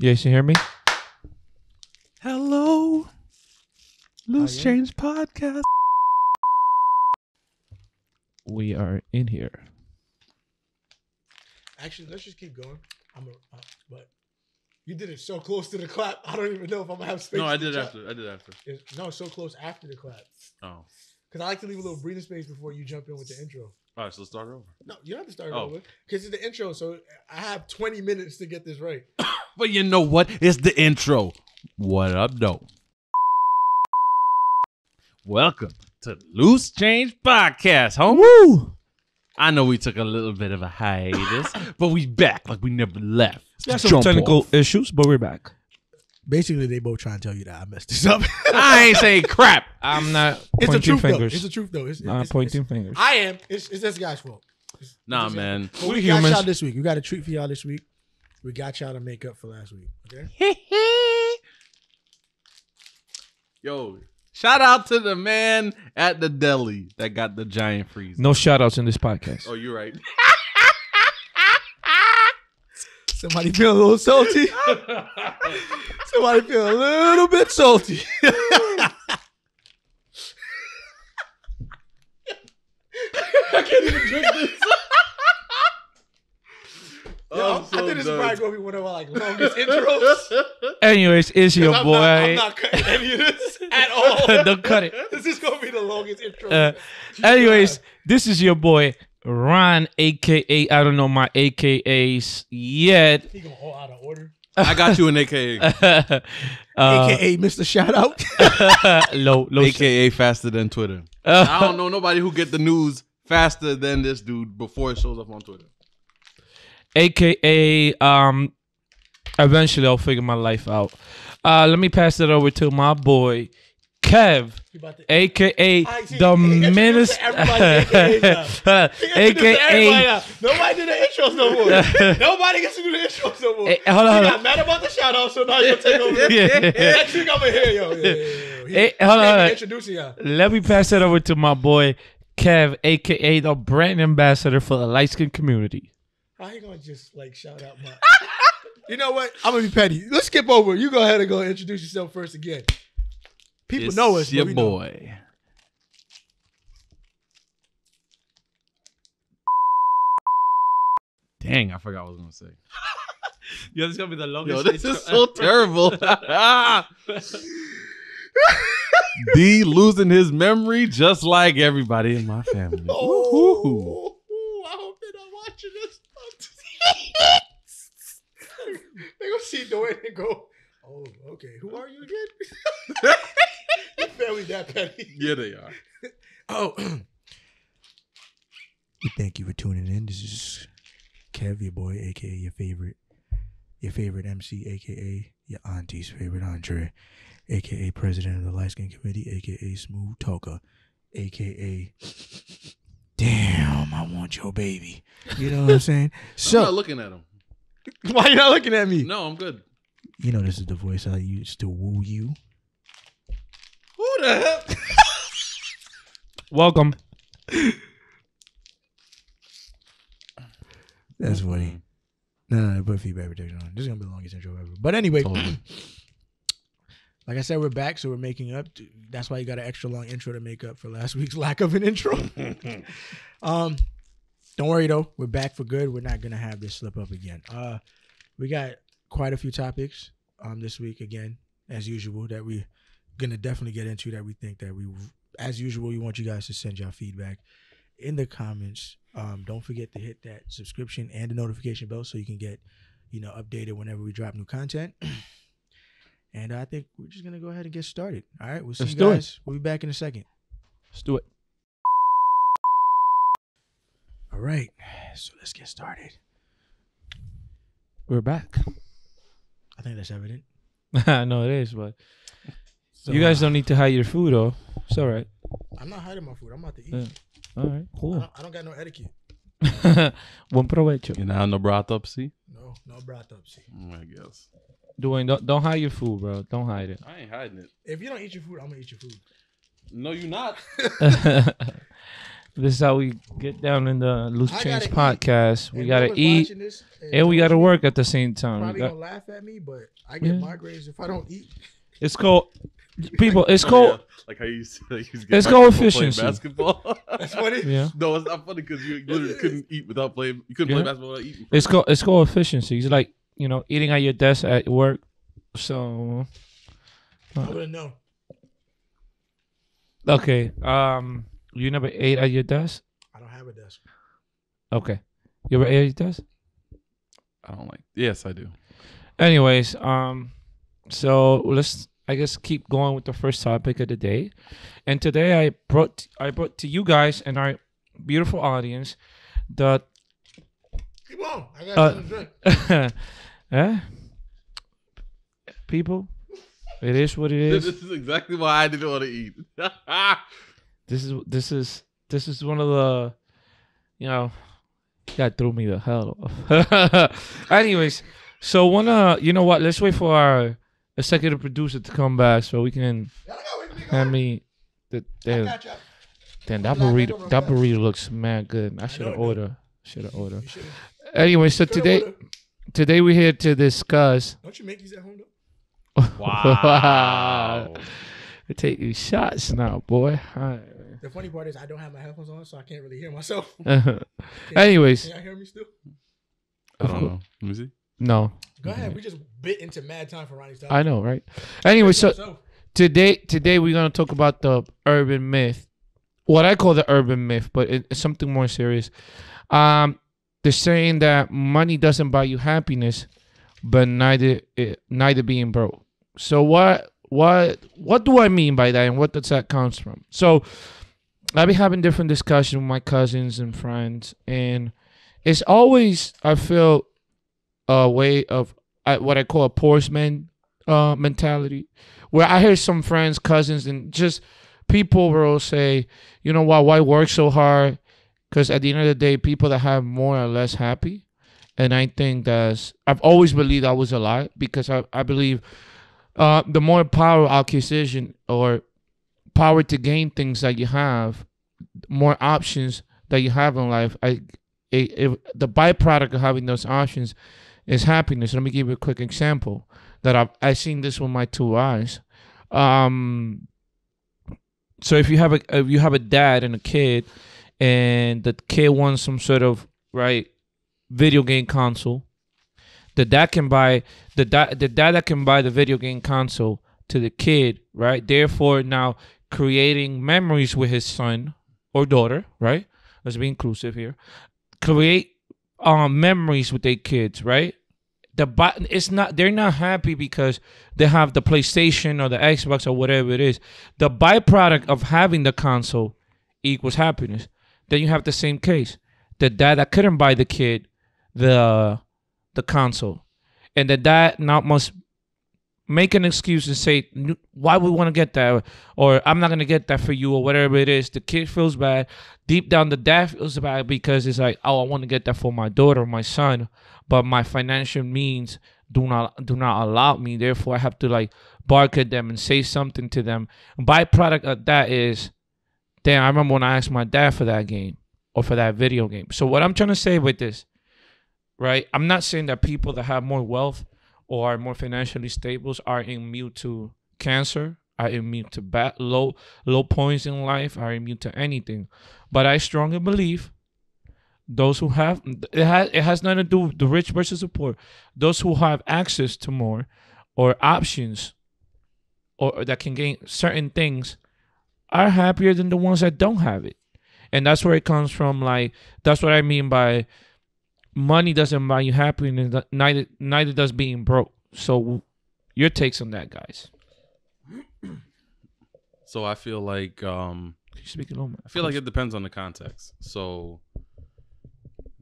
You guys can hear me? Hello. Loose Change Podcast. We are in here. Actually, let's just keep going. But you did it so close to the clap. I don't even know if I'm gonna have space. No, I did after. No, so close after the clap. Oh. Because I like to leave a little breathing space before you jump in with the intro. All right, so let's start over. No, you don't have to start over. Because it's the intro, so I have 20 minutes to get this right. But you know what? It's the intro. What up, though? Welcome to Loose Change Podcast, home. Woo! I know we took a little bit of a hiatus, but we back like we never left. Got some technical issues, but we're back. Basically, they both trying to tell you that I messed this up. I ain't saying crap. I'm not It's pointing a truth, fingers. though. It's a truth, though. Not pointing fingers. I am. It's this guy's fault. Nah, man. But we got y'all this week. We got a treat for y'all this week. We got y'all to make up for last week. Okay? Yo, shout out to the man at the deli that got the giant freezer. No shout outs in this podcast. Oh, you're right. Somebody feeling a little salty. Somebody feeling a little bit salty. I can't even drink this. Yo, I think this is probably going to be one of our longest intros. Anyways, it's your boy. I'm not cutting any of this at all. Don't cut it. This is going to be the longest intro. Anyways, this is your boy Ron, aka I don't know my AKAs yet. He going all out of order. I got you an AKA. AKA Mr. Shout Out. low AKA faster than Twitter. I don't know nobody who get the news faster than this dude before it shows up on Twitter. AKA eventually I'll figure my life out. Let me pass it over to my boy Kev, aka the minister. AKA nobody do the intros no more. Nobody gets to do the intros no more. Hold on. You got mad about the shout out, so now you'll take over. Next week I'm here, yo. Hold on. Introducing y'all. Let me pass it over to my boy Kev, aka the brand ambassador for the light skin community. How you gonna just shout out my? You know what? I'm gonna be petty. Let's skip over. You go ahead and go introduce yourself first again. People know us. Your boy. Dang, I forgot what I was gonna say. Yo, this is gonna be the longest. Yo, this is so terrible. D losing his memory just like everybody in my family. Oh, I hope they're not watching this. They're gonna see Dwayne and go, "Oh, okay. Who are you again?" Your family that petty. Yeah, they are. Oh, thank you for tuning in. This is Kev, your boy, aka your favorite MC, aka your auntie's favorite Andre, aka president of the Light Skin Committee, aka Smooth Talker, aka damn, I want your baby. You know what I'm saying? I'm not looking at him. Why you not looking at me? No, I'm good. You know this is the voice I used to woo you. Who the hell? Welcome. That's funny. No, put feedback protection on. This is gonna be the longest intro ever. But anyway, like I said, we're back, so we're making up. That's why you got an extra long intro to make up for last week's lack of an intro. Don't worry though, we're back for good. We're not gonna have this slip up again. We got quite a few topics this week again, as usual, that we're gonna definitely get into. That we think that as usual, we want you guys to send y'all feedback in the comments. Don't forget to hit that subscription and the notification bell so you can get, updated whenever we drop new content. And I think we're just gonna go ahead and get started. All right, we'll see you guys. We'll be back in a second. Let's do it. All right, so let's get started. We're back. I think that's evident. I know it is, but So, you guys don't need to hide your food, though. It's all right. I'm not hiding my food. I'm about to eat. All right, cool. I don't got no etiquette. Buen provecho. You know, no autopsy? No brought up. See, I guess. Dwayne, don't hide your food, bro. Don't hide it. I ain't hiding it. if you don't eat your food, I'm gonna eat your food. No, you not. This is how we get down in the Loose I Change gotta eat. podcast. We And gotta whoever's eat, watching this and we gotta knows me work at the same time. Probably gonna laugh at me, but I get migraines if I don't eat. It's called people. It's Oh, called. yeah. Like how you It's called efficiency. Basketball. That's funny. Yeah. No, it's not funny because you literally couldn't eat without playing. You couldn't play basketball without eating. It's called efficiency. It's like eating at your desk at work. So. I wouldn't know. Okay. You never ate at your desk? I don't have a desk. Okay. You ever ate at your desk? I don't like. Yes, I do. Anyways, so let's I guess keep going with the first topic of the day. And today I brought to you guys and our beautiful audience the Keep on. I got something to drink. people. It is what it is. This is exactly why I didn't want to eat. This is one of the that threw me the hell off. Anyways, so you know what? Let's wait for our executive producer to come back so we can hand me the damn that burrito looks mad good. I should have ordered. Anyway, so today we're here to discuss. Don't you make these at home though? Wow. I take these shots now, boy. All right. The funny part is I don't have my headphones on, so I can't really hear myself. Anyways. Can y'all hear me still? I don't know. Let me see. No. Go ahead. We just bit into mad time for Ronnie's time. I know, right? Anyway, so today we're gonna talk about the urban myth. What I call the urban myth, but it's something more serious. They're saying that money doesn't buy you happiness, but neither being broke. So what do I mean by that, and what does that comes from? So I've been having different discussions with my cousins and friends, and it's always, I feel, a way of what I call a poor man mentality, where I hear some friends, cousins, and just people will say, you know what, why work so hard? Because at the end of the day, people that have more are less happy. And I think I've always believed that was a lie, because I believe the more power acquisition or power to gain things that you have, more options that you have in life, the byproduct of having those options is happiness. Let me give you a quick example that I've seen this with my two eyes. So if you have a dad and a kid, and the kid wants some sort of video game console, the dad that can buy the video game console to the kid, right? Therefore, now creating memories with his son or daughter, right? Let's be inclusive here. Create memories with their kids, right? They're not happy because they have the PlayStation or the Xbox or whatever it is. The byproduct of having the console equals happiness. Then you have the same case. The dad that couldn't buy the kid the console, and the dad now must make an excuse and say, why would we want to get that, or I'm not going to get that for you, or whatever it is. The kid feels bad. Deep down, the dad feels bad because it's like, oh, I want to get that for my daughter or my son, but my financial means do not allow me. Therefore, I have to bark at them and say something to them. Byproduct of that is, damn, I remember when I asked my dad for that game or for that video game. So what I'm trying to say with this, right? I'm not saying that people that have more wealth or are more financially stable are immune to cancer, are immune to low points in life, are immune to anything. But I strongly believe those who have, it has nothing to do with the rich versus the poor. Those who have access to more or options or that can gain certain things are happier than the ones that don't have it. And that's where it comes from. That's what I mean by money doesn't buy you happiness, neither does being broke. So your takes on that, guys? So I feel like it depends on the context. So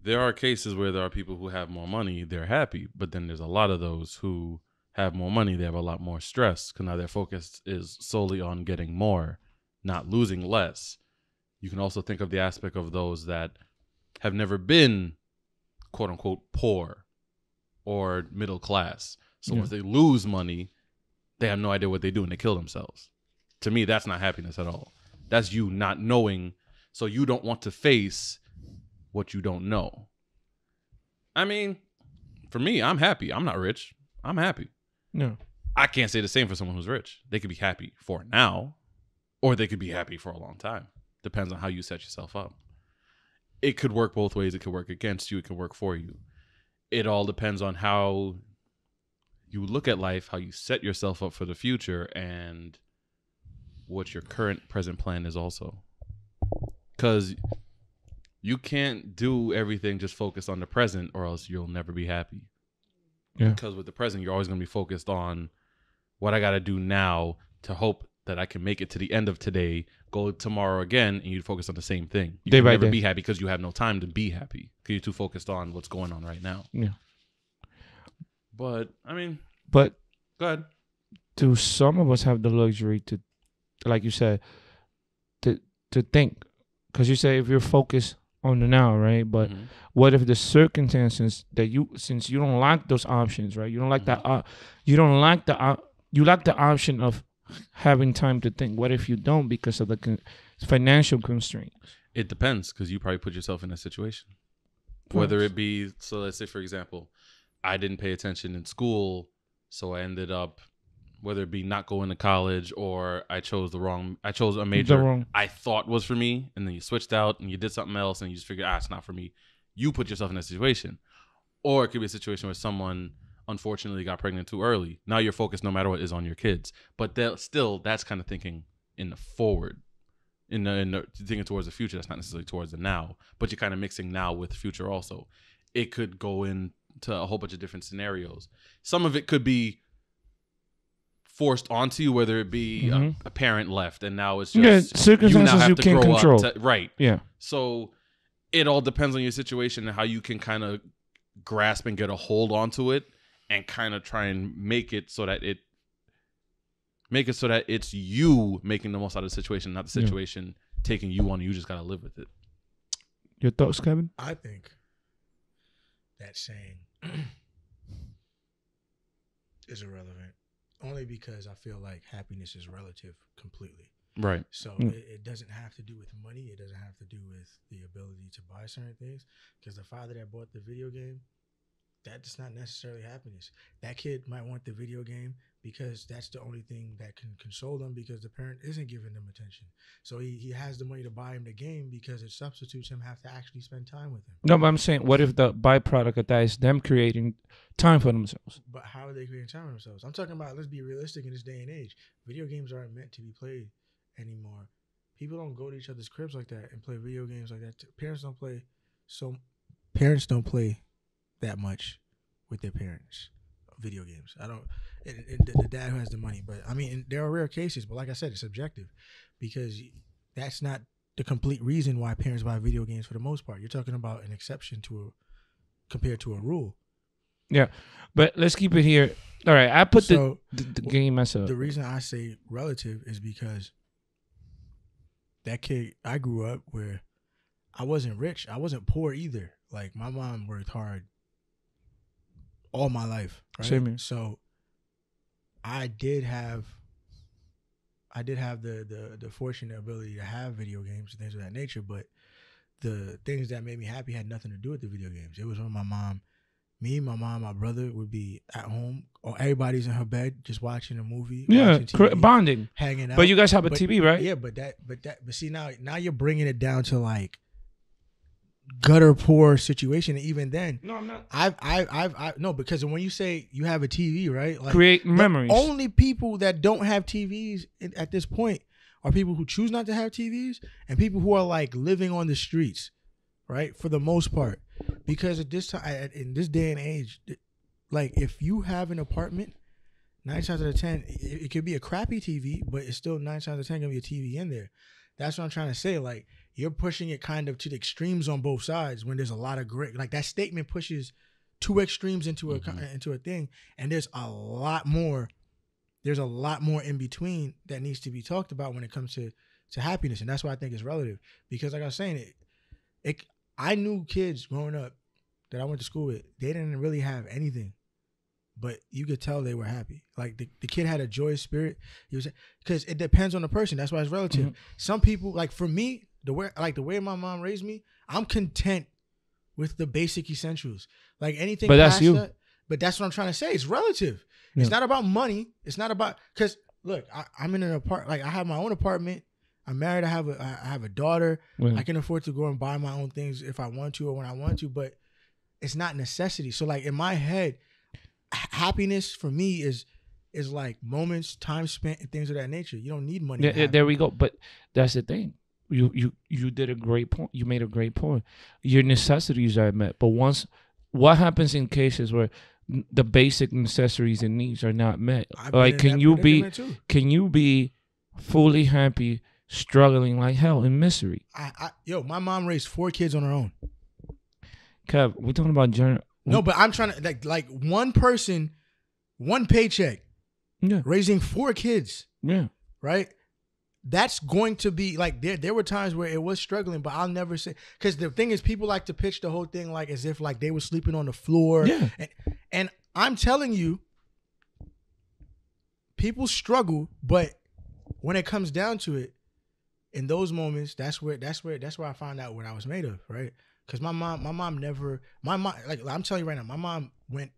there are cases where there are people who have more money, they're happy, but then there's a lot of those who have more money, they have a lot more stress because now their focus is solely on getting more, not losing less. You can also think of the aspect of those that have never been quote unquote poor or middle class. So once they lose money, they have no idea what they do and they kill themselves. To me, that's not happiness at all. That's you not knowing. So you don't want to face what you don't know. I mean, for me, I'm happy. I'm not rich. I'm happy. No. I can't say the same for someone who's rich. They could be happy for now, or they could be happy for a long time. Depends on how you set yourself up. It could work both ways. It could work against you. It could work for you. It all depends on how you look at life, how you set yourself up for the future, and what your current present plan is also. Because you can't do everything just focused on the present, or else you'll never be happy. Yeah. Because with the present, you're always going to be focused on what I got to do now to hope that I can make it to the end of today, go tomorrow again, and you focus on the same thing. You Day can by never day. be happy because you have no time to be happy because you're too focused on what's going on right now. Yeah. But, I mean, But go ahead. do some of us have the luxury to, like you said, to think? Because you say if you're focused on the now, right? But what if the circumstances that since you don't like those options, right? You don't like that. You lack the option of having time to think. What if you don't because of the financial constraints? It depends because you probably put yourself in a situation. Whether it be, so let's say, for example, I didn't pay attention in school, so I ended up, whether it be not going to college or I chose a major I thought was for me, and then you switched out and you did something else and you just figured, it's not for me. You put yourself in a situation. Or it could be a situation where someone unfortunately got pregnant too early. Now your focus, no matter what, is on your kids. But that's kind of thinking in the forward, in the thinking towards the future. That's not necessarily towards the now, but you're kind of mixing now with future also. It could go into a whole bunch of different scenarios. Some of it could be forced onto you, whether it be a parent left and now it's just circumstances you can't control. Right. Yeah. So it all depends on your situation and how you can kind of grasp and get a hold onto it and kind of try and make it so that it's you making the most out of the situation, not the situation taking you on. You just got to live with it. Your thoughts, Kevin? I think that saying is irrelevant. Only because I feel like happiness is relative completely. Right. So it doesn't have to do with money. It doesn't have to do with the ability to buy certain things. Because the father that bought the video game, that's not necessarily happiness. That kid might want the video game because that's the only thing that can console them because the parent isn't giving them attention. So he has the money to buy him the game because it substitutes him have to actually spend time with him. No, but I'm saying, what if the byproduct of that is them creating time for themselves? But how are they creating time for themselves? I'm talking about, let's be realistic in this day and age. Video games aren't meant to be played anymore. People don't go to each other's cribs like that and play video games like that. Parents don't play that much with their parents. Video games. The dad who has the money, but I mean, there are rare cases, but like I said, it's subjective because that's not the complete reason why parents buy video games for the most part. You're talking about an exception compared to a rule. Yeah, but let's keep it here. All right, I put the game myself. The reason I say relative is because that kid, I grew up where I wasn't rich. I wasn't poor either. Like, my mom worked hard all my life, right? Same here. So I did have the fortunate ability to have video games and things of that nature, but the things that made me happy had nothing to do with the video games. It was when my mom, my brother would be at home, or everybody's in her bed just watching a movie. Yeah, TV, bonding, hanging out. But you guys have a TV, right? Yeah, but see, now you're bringing it down to like gutter poor situation. And even then, no, I'm not. I've no, because when you say you have a TV, right? Like, create memories. Only people that don't have TVs at this point are people who choose not to have TVs and people who are like living on the streets, right? For the most part, because at this time, in this day and age, like, if you have an apartment, 9 times out of 10, it could be a crappy TV, but it's still 9 times out of 10 gonna be a TV in there. That's what I'm trying to say. Like, you're pushing it kind of to the extremes on both sides when there's a lot of gray. Like, that statement pushes two extremes into a thing, and there's a lot more. There's a lot more in between that needs to be talked about when it comes to happiness, and that's why I think it's relative. Because, like I was saying, I knew kids growing up that I went to school with. They didn't really have anything, but you could tell they were happy. Like, the kid had a joyous spirit. Because it depends on the person. That's why it's relative. Some people, like for me, the way my mom raised me, I'm content with the basic essentials. Like anything but that's past you. that, but that's what I'm trying to say. It's relative. Yeah. It's not about money. It's not about, because look, I'm in an apartment. Like I have my own apartment. I'm married. I have a daughter. Yeah. I can afford to go and buy my own things if I want to or when I want to, but it's not necessity. So like in my head, happiness for me is like moments, time spent, and things of that nature. You don't need money. Yeah, there we go. But that's the thing. You did a great point. You made a great point. Your necessities are met, but what happens in cases where the basic necessities and needs are not met? Like, can you be fully happy, struggling like hell in misery? My mom raised 4 kids on her own. Kev, we're talking about general. No, but I'm trying to like one person, one paycheck, raising 4 kids. Yeah, right. That's going to be like there were times where it was struggling, but I'll never say, because the thing is, people like to pitch the whole thing like as if like they were sleeping on the floor. Yeah. And I'm telling you, people struggle, but when it comes down to it, in those moments, that's where I found out what I was made of, right? Because my mom, like I'm telling you right now, my mom went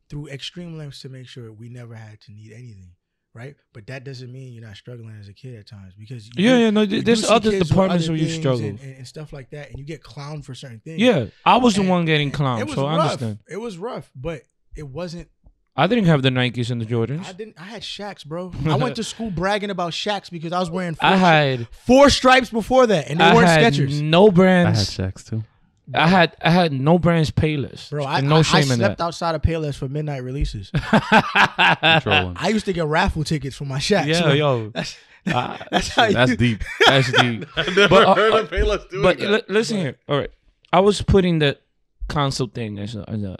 through extreme lengths to make sure we never had to need anything. Right, but that doesn't mean you're not struggling as a kid at times, because there's other departments where you struggle and stuff like that, and you get clowned for certain things. Yeah, I was the one getting clowned, so I understand. It was rough, but it wasn't. I didn't have the Nikes and the Jordans. I had Shaqs, bro. I went to school bragging about Shaqs because I was wearing 4 stripes before that, and they weren't Skechers. No brands. I had Shaqs too. I had no brands Payless. Bro, I slept outside of Payless for midnight releases. I used to get raffle tickets for my Shaqs. Yeah, yo. That's deep. That's deep. I never heard of Payless doing that. But listen here. All right. I was putting the console thing as an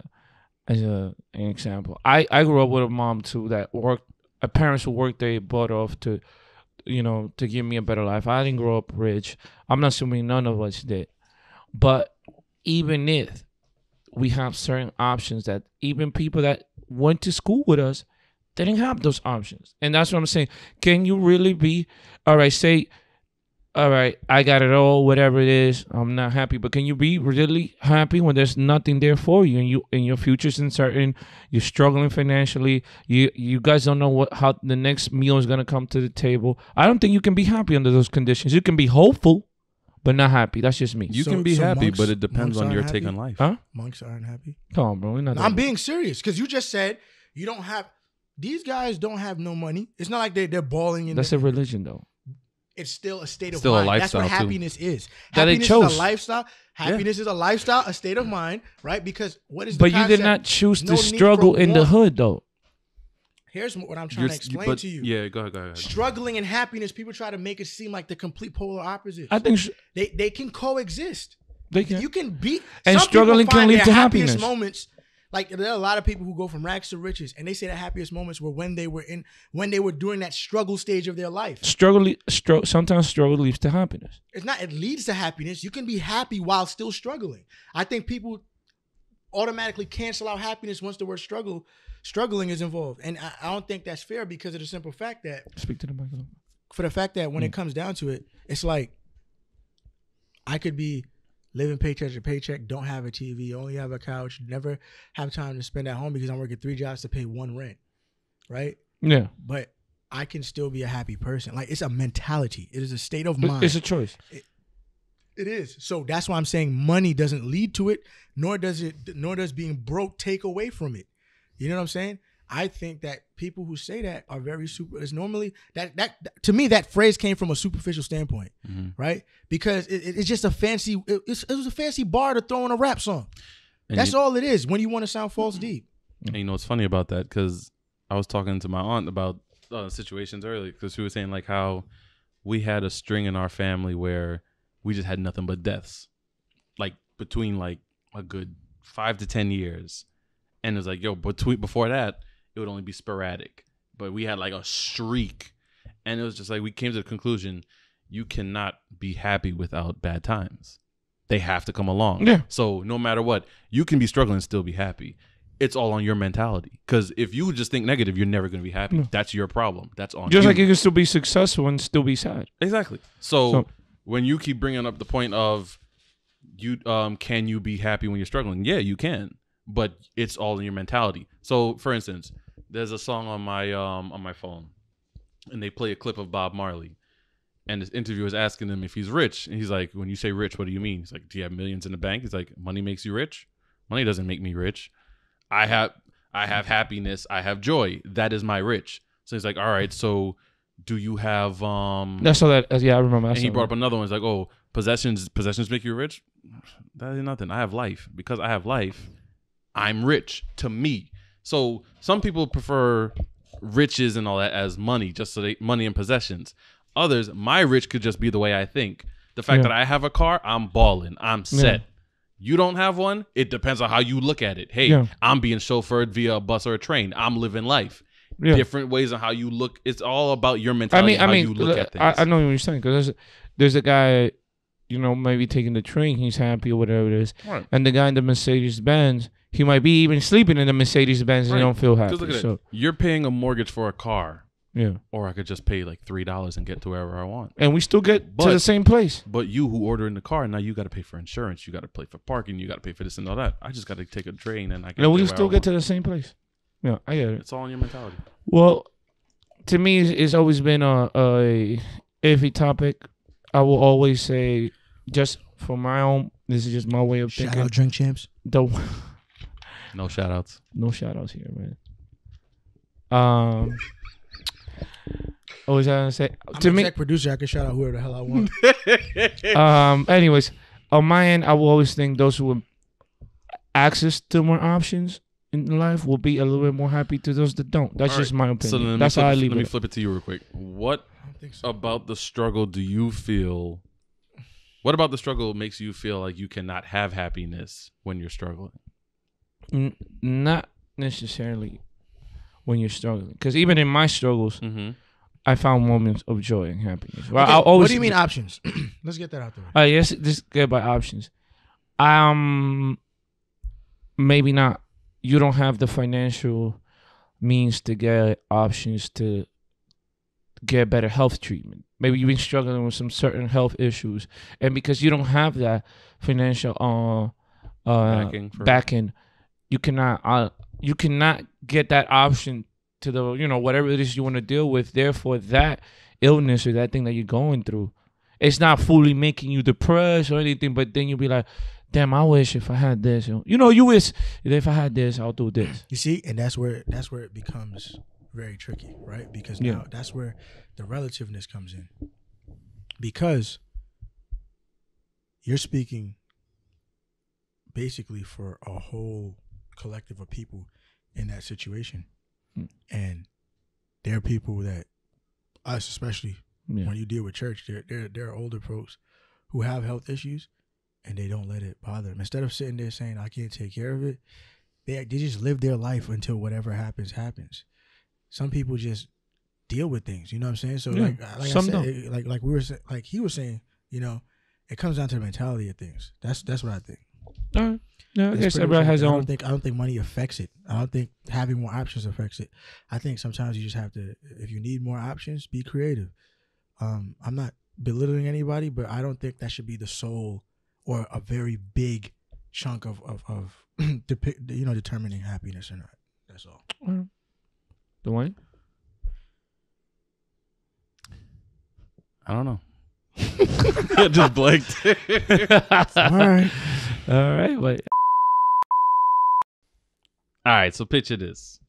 example. I grew up with a mom too that worked. Parents who worked their butt off to give me a better life. I didn't grow up rich. I'm not assuming none of us did. But even if we have certain options that even people that went to school with us didn't have those options. And that's what I'm saying. Can you really be, all right, say, all right, I got it all, whatever it is, I'm not happy. But can you be really happy when there's nothing there for you and your future's uncertain, you're struggling financially, you guys don't know how the next meal is going to come to the table? I don't think you can be happy under those conditions. You can be hopeful, but not happy. That's just me. You can be happy, but it depends on your take on life. Huh? Monks aren't happy. Come on, bro. I'm being serious, because you just said you don't have. These guys don't have no money. It's not like they're balling in. That's a religion, though. It's still a state of still mind. A lifestyle That's what too. happiness is. That happiness they chose. is a lifestyle. Happiness is a lifestyle, a state of mind, right? Because what is the But concept? you did not choose No to need struggle for in the want. hood, though. Here's what I'm trying to explain to you. Yeah, go ahead. Struggling and happiness, people try to make it seem like the complete polar opposites. I think they can coexist. they can. You can be, And some struggling people can find lead their to happiest happiness. moments. Like there are a lot of people who go from rags to riches, and they say the happiest moments were when they were during that struggle stage of their life. Sometimes struggle leads to happiness. It's not. It leads to happiness. You can be happy while still struggling. I think people automatically cancel out happiness once the word struggling is involved, and I don't think that's fair, because of the simple fact that Speak to the microphone. for the fact that when it comes down to it, it's like I could be living paycheck to paycheck, don't have a TV, only have a couch, never have time to spend at home because I'm working 3 jobs to pay 1 rent, right? Yeah. But I can still be a happy person. Like, it's a mentality. It is a state of mind. It's a choice. It is. So that's why I'm saying money doesn't lead to it, nor does being broke take away from it. You know what I'm saying? I think that people who say that are very it's normally that to me, that phrase came from a superficial standpoint, right? Because it's just a fancy, it was a fancy bar to throw in a rap song. And that's all it is when you want to sound false deep. And you know what's funny about that? Because I was talking to my aunt about situations earlier, because she was saying like how we had a string in our family where we just had nothing but deaths, like between like a good 5 to 10 years. And it was like, yo, before that, it would only be sporadic. But we had like a streak. And it was just like, we came to the conclusion, you cannot be happy without bad times. They have to come along. Yeah. So no matter what, you can be struggling and still be happy. It's all on your mentality. Because if you just think negative, you're never going to be happy. That's your problem. That's on you. Just like you can still be successful and still be sad. Exactly. So when you keep bringing up the point of you, can you be happy when you're struggling? Yeah, you can, but it's all in your mentality. So, for instance, there's a song on my phone, and they play a clip of Bob Marley, and this interviewer is asking him if he's rich, and he's like, "When you say rich, what do you mean?" He's like, "Do you have millions in the bank?" He's like, "Money makes you rich. Money doesn't make me rich. I have happiness. I have joy. That is my rich." So he's like, "All right, so do you have That's all that. Yeah, I remember. And he brought up another one. He's like, "Oh, possessions make you rich? That is nothing. I have life. Because I have life, I'm rich to me." So some people prefer riches and all that as money, just so money and possessions. Others, my rich could just be the way I think. The fact that I have a car, I'm balling. I'm set. You don't have one, it depends on how you look at it. Hey, I'm being chauffeured via a bus or a train. I'm living life. Different ways on how you look. It's all about your mentality, how you look at things. I know what you're saying, because there's a guy, you know, maybe taking the train, he's happy or whatever it is. Right. And the guy in the Mercedes-Benz, he might be even sleeping in the Mercedes-Benz and he don't feel happy. Look at it. You're paying a mortgage for a car. Yeah. Or I could just pay like $3 and get to wherever I want. And we still get to the same place. But you who order in the car, now you got to pay for insurance. You got to pay for parking. You got to pay for this and all that. I just got to take a train and I can. And we still get to the same place. Yeah, I get it. It's all in your mentality. Well, to me, it's always been a iffy topic. I will always say, just for my own, this is just my way of thinking. Shout out Drink Champs. No shout outs. No shout outs here, man. Always I say I'm an exec producer. I can shout out whoever the hell I want. Anyways, on my end, I will always think those who have access to more options in life will be a little bit more happy to those that don't. That's just my opinion. So that's how I leave it. Let me flip it to you real quick. What about the struggle do you feel? What about the struggle makes you feel like you cannot have happiness when you're struggling? Not necessarily when you're struggling, because even in my struggles, I found moments of joy and happiness. Well, what do you mean options? Let's get that out there. Yes, just get by options. Maybe not. You don't have the financial means to get options to get better health treatment. Maybe you've been struggling with some certain health issues, and because you don't have that financial backing, you cannot get that option to the, you know, whatever it is you want to deal with. Therefore, that illness or that thing that you're going through, it's not fully making you depressed or anything, but then you'll be like, damn, I wish if I had this. You know, you wish if I had this, I'll do this. You see, and that's where it becomes very tricky, right? Because now that's where the relativeness comes in. Because you're speaking basically for a whole collective of people in that situation. And there are people that, us especially, when you deal with church, there are older folks who have health issues and they don't let it bother them. Instead of sitting there saying, I can't take care of it, they just live their life until whatever happens. Some people just deal with things, you know what I'm saying? So like I said, like we were like he was saying, you know, it comes down to the mentality of things. That's what I think. All right. Yeah, I guess everybody has their own. I don't think money affects it. I don't think having more options affects it. I think sometimes you just have to, if you need more options, be creative. I'm not belittling anybody, but I don't think that should be the sole or a very big chunk of determining happiness or not. That's all. Dwayne? I don't know. Just blanked. All right. Wait. All right. So picture this.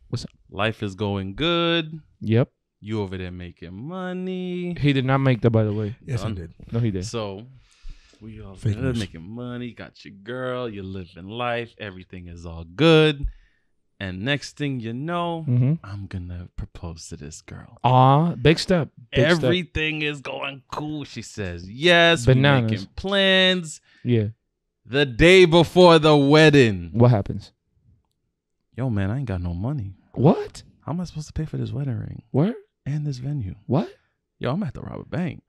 What's up? Life is going good. Yep. You over there making money. He did not make that, by the way. Yes, he did. No, he did. So we all there making money. Got your girl. You're living life. Everything is all good. And next thing you know, I'm going to propose to this girl. Aw, big step. Everything is going cool. She says yes. Bananas. We're making plans. Yeah. The day before the wedding. What happens? Yo, man, I ain't got no money. What? How am I supposed to pay for this wedding ring? What? And this venue. What? Yo, I'm going to have to rob a bank.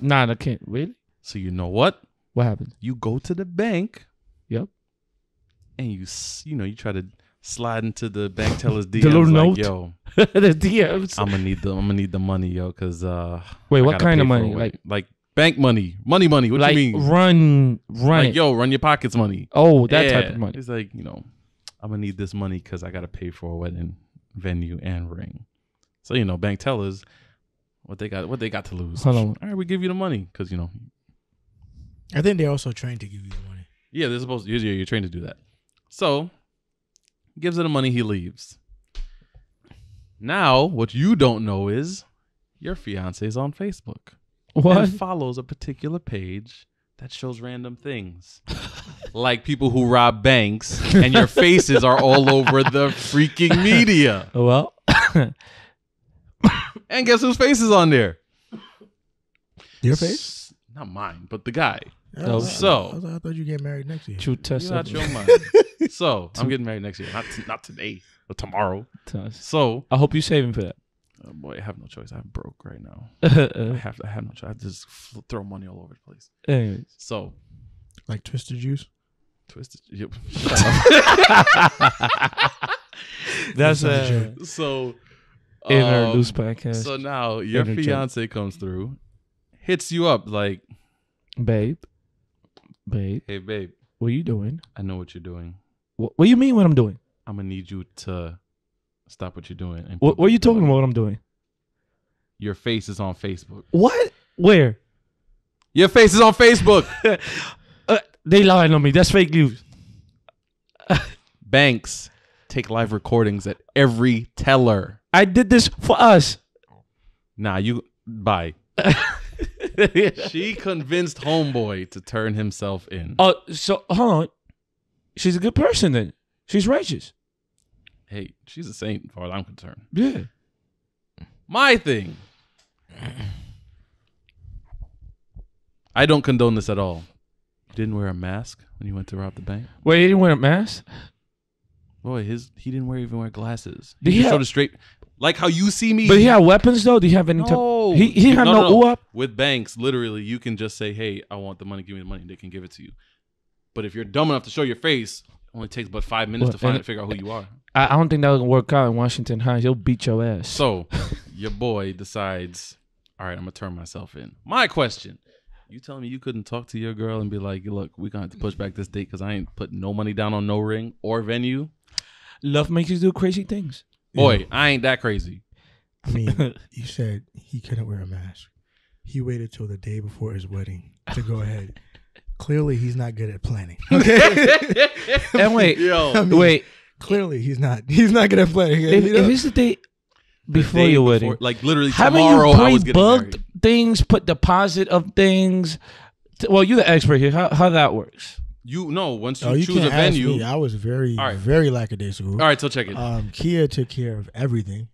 Nah, I can't. Really? So you know what? What happens? You go to the bank. Yep. And you try to slide into the bank teller's DMs. The little like, note. Yo, the DMs. I'm gonna need the money, yo, because wait, what kind of money? Like bank money. What like, you mean? Run like, yo, run your pockets money. Oh, that type of money. He's like, I'm gonna need this money because I gotta pay for a wedding venue and ring. So bank tellers, what they got to lose? Hold on. All right, we give you the money because I think they're also trained to give you the money. Yeah, they're supposed to. You're trained to do that. So gives her the money, he leaves. Now, what you don't know is your fiance is on Facebook. What? And follows a particular page that shows random things. Like people who rob banks, and your faces are all over the freaking media. Well. And guess whose face is on there? Your face? Not mine, but the guy. Oh, So I thought you get married next year. True test. You're not your mind. So I'm getting married next year. Not today, but tomorrow. So I hope you're saving for that. Oh boy, I have no choice. I'm broke right now. Anyways. I have no choice. I just throw money all over the place. So, like Twisted Juice. Twisted. Yep. That's so. In our news podcast. So now your fiance comes through, hits you up like, babe. Hey babe, what are you doing? I know what you're doing. What do you mean what I'm doing? I'm gonna need you to stop what you're doing. And what are you talking about? What I'm doing? Your face is on Facebook. What? Where? Your face is on Facebook. They lying on me. That's fake news. Banks take live recordings at every teller. I did this for us. Nah, bye. She convinced homeboy to turn himself in. Oh, so hold on. She's a good person then. She's righteous. Hey, she's a saint as far as I'm concerned. Yeah. My thing. I don't condone this at all. You didn't wear a mask when you went to rob the bank? Wait, he didn't wear a mask? Boy, he didn't even wear glasses. Did He showed a straight, like how you see me. But he had weapons though? Did he have any type? No. He had no up? With banks, literally, you can just say, hey, I want the money, give me the money. They can give it to you. But if you're dumb enough to show your face, it only takes but 5 minutes to figure out who you are. I don't think that would work out in Washington Heights. He'll beat your ass. So your boy decides, all right, I'm going to turn myself in. My question, you telling me you couldn't talk to your girl and be like, look, we're going to have to push back this date because I ain't putting no money down on no ring or venue? Love makes you do crazy things. Boy, yeah. I ain't that crazy. I mean, you said he couldn't wear a mask. He waited till the day before his wedding to go ahead. Clearly, he's not good at planning. Okay. And wait, wait. Clearly, he's not good at planning. If it's the day before your wedding, like literally haven't tomorrow, I was getting booked married. Things, put deposit of things. Well, you're the expert here. How that works? You know, once you choose a venue. Me. I was very lackadaisical. All right, so check it. Kia took care of everything.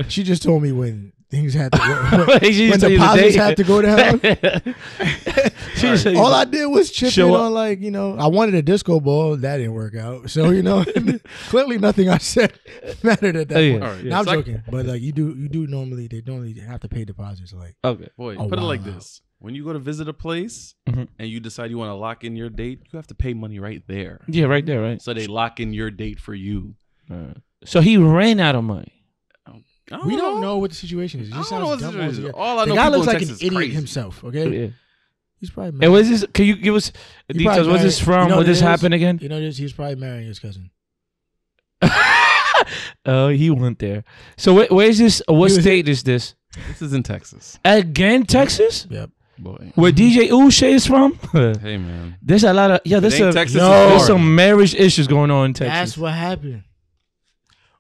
She just told me when things had to go, when deposits had to go down. All I did was chip in on I wanted a disco ball. That didn't work out. So clearly nothing I said mattered at that point. Right, now I'm joking, but you do normally they normally have to pay deposits okay. Boy, put it like this. When you go to visit a place and you decide you want to lock in your date, you have to pay money right there. Yeah, right there, right? So they lock in your date for you. So he ran out of money. We don't know what the situation is. It just sounds dumb. All I know, the guy looks like an Texas idiot crazy. himself. Okay, Yeah. He's probably. And was this? Can you give us details? What's this from? What this happened again? You know this. He's probably marrying his cousin. Oh, he went there. So where's this? What state is this? This is in Texas. Again, Texas? Yep. Boy. Where DJ Uche is from? Hey man, there's a lot of there's some marriage issues going on in Texas. That's what happened.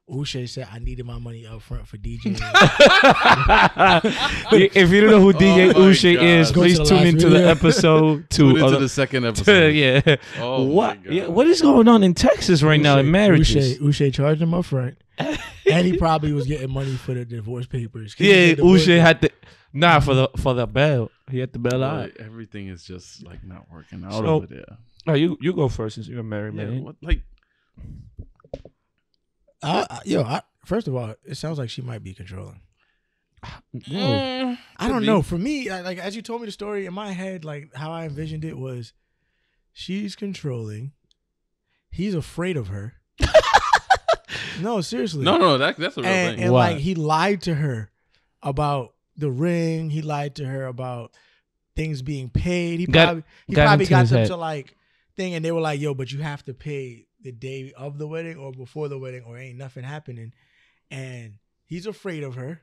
Uche said, I needed my money up front for DJ. If you don't know who DJ Uche is, please tune into the episode. Tune into the second episode. Yeah. Oh what? Yeah, what is going on in Texas right now in marriages? Uche charged him up front. And he probably was getting money for the divorce papers. Yeah, Uche had to. Nah, for the bail. He had to bail out. Everything is just not working out over there. Oh, you go first since you're a married man. What, first of all, it sounds like she might be controlling. No. I don't know. For me, as you told me the story in my head, how I envisioned it was, she's controlling. He's afraid of her. No, seriously. No, that's a real thing. And he lied to her about the ring. He lied to her about things being paid. He probably got them to like thing, and they were like, "Yo, but you have to pay the day of the wedding or before the wedding, or ain't nothing happening." And he's afraid of her,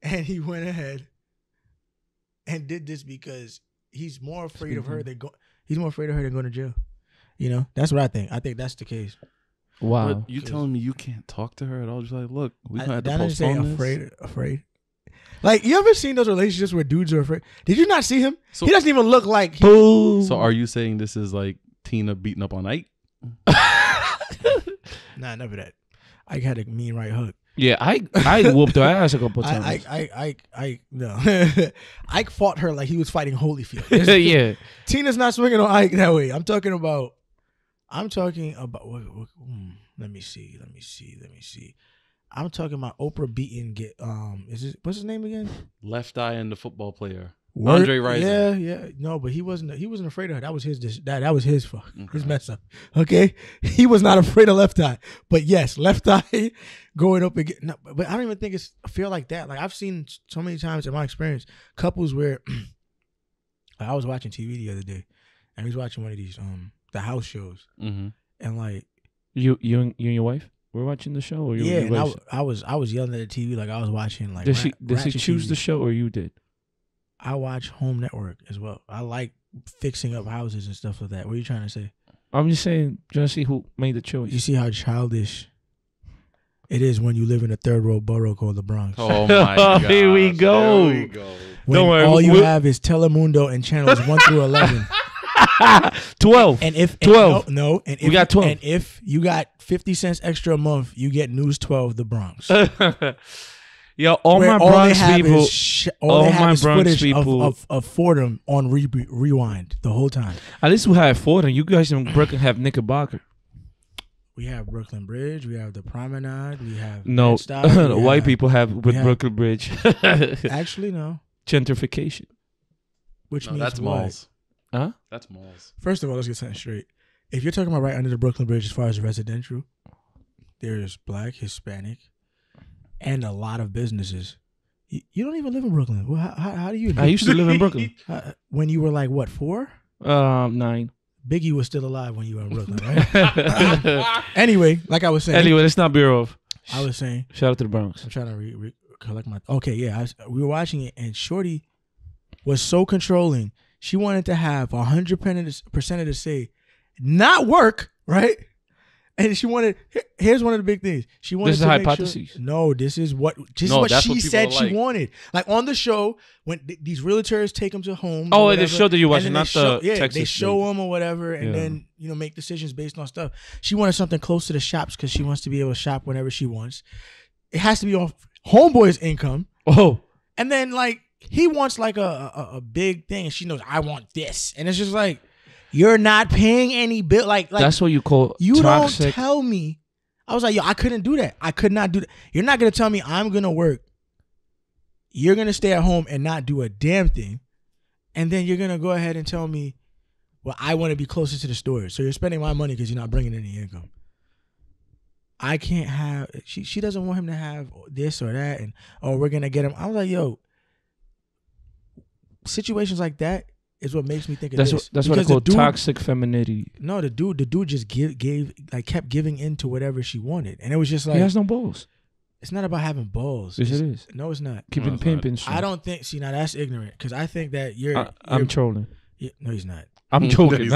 and he went ahead and did this because he's more afraid of her than he's more afraid of her than going to jail. You know, that's what I think. I think that's the case. Wow. But you telling me you can't talk to her at all? Just like, look, we gonna have to postpone this. Afraid. Like, you ever seen those relationships where dudes are afraid? Did you not see him? He doesn't even look like. So are you saying this is like Tina beating up on Ike? Nah, never that. Ike had a mean right hook. Yeah, I whooped her ass a couple times. I no. Ike fought her like he was fighting Holyfield. Yeah. Tina's not swinging on Ike that way. I'm talking about. Let me see. I'm talking about Oprah beating. What's his name again? Left Eye and the football player. Andre Rison. Yeah. No, but he wasn't afraid of her. That was his. That was his fuck. Okay. His mess up. Okay, he was not afraid of Left Eye. But yes, Left Eye going up again. No, but I don't even think it's a feel like that. Like, I've seen so many times in my experience couples where I was watching TV the other day, and we was watching one of these the house shows, and like you and your wife were watching the show, or and I was yelling at the TV like I was watching like. Did she choose the show, or you did? I watch Home Network as well. I like fixing up houses and stuff like that. What are you trying to say? I'm just saying, trying to see who made the choice. You see how childish it is when you live in a third world borough called the Bronx. Oh my God! Here we go. Don't worry. All you have is Telemundo and channels 1 through 11. 12. And if 12. No, and if we got 12. And if you got 50 cents extra a month, you get News 12, the Bronx. Yo, all my Bronx people, all my Bronx people of Fordham on rewind the whole time. At least we have Fordham. You guys in Brooklyn have Knickerbocker. We have Brooklyn Bridge. We have the Promenade. We have white people have Brooklyn Bridge. Actually, no. Gentrification. Which means that's what? malls. Huh? That's malls. First of all, let's get something straight. If you're talking about right under the Brooklyn Bridge as far as residential, there's Black, Hispanic, and a lot of businesses. You don't even live in Brooklyn. Well, how do you know? I used to live in Brooklyn. When you were like, what, 4? 9. Biggie was still alive when you were in Brooklyn, right? Anyway, like I was saying. Anyway, let's not veer off. I was saying. Shout out to the Bronx. I'm trying to collect my. Okay, yeah. We were watching it, and Shorty was so controlling. She wanted to have 100% of the say not work, right? And she wanted. Here's one of the big things. She wanted. This is a hypothesis. Sure, no, this is what she said she wanted. Like on the show, when these realtors take them to homes. Oh, the show that you're watching, not the Texas. They show them or whatever, and then make decisions based on stuff. She wanted something close to the shops because she wants to be able to shop whenever she wants. It has to be on homeboy's income. Oh, and then like he wants like a big thing, and she knows I want this, and it's just like. You're not paying any bill. Like that's what you call you toxic. Don't tell me. I was like, yo, I couldn't do that. I could not do that. You're not going to tell me I'm going to work. You're going to stay at home and not do a damn thing. And then you're going to go ahead and tell me, well, I want to be closer to the store. So you're spending my money because you're not bringing any income. I can't have, she doesn't want him to have this or that. And, we're going to get him. I was like, yo, situations like that. Is what makes me think of this. That's what I call toxic femininity. No, the dude just kept giving in to whatever she wanted, and it was just like he has no balls. It's not about having balls. Yes, it is. No, it's not. Keeping pimping. I don't think. See, now that's ignorant because I think that you're. I'm trolling. No, he's not. I'm joking.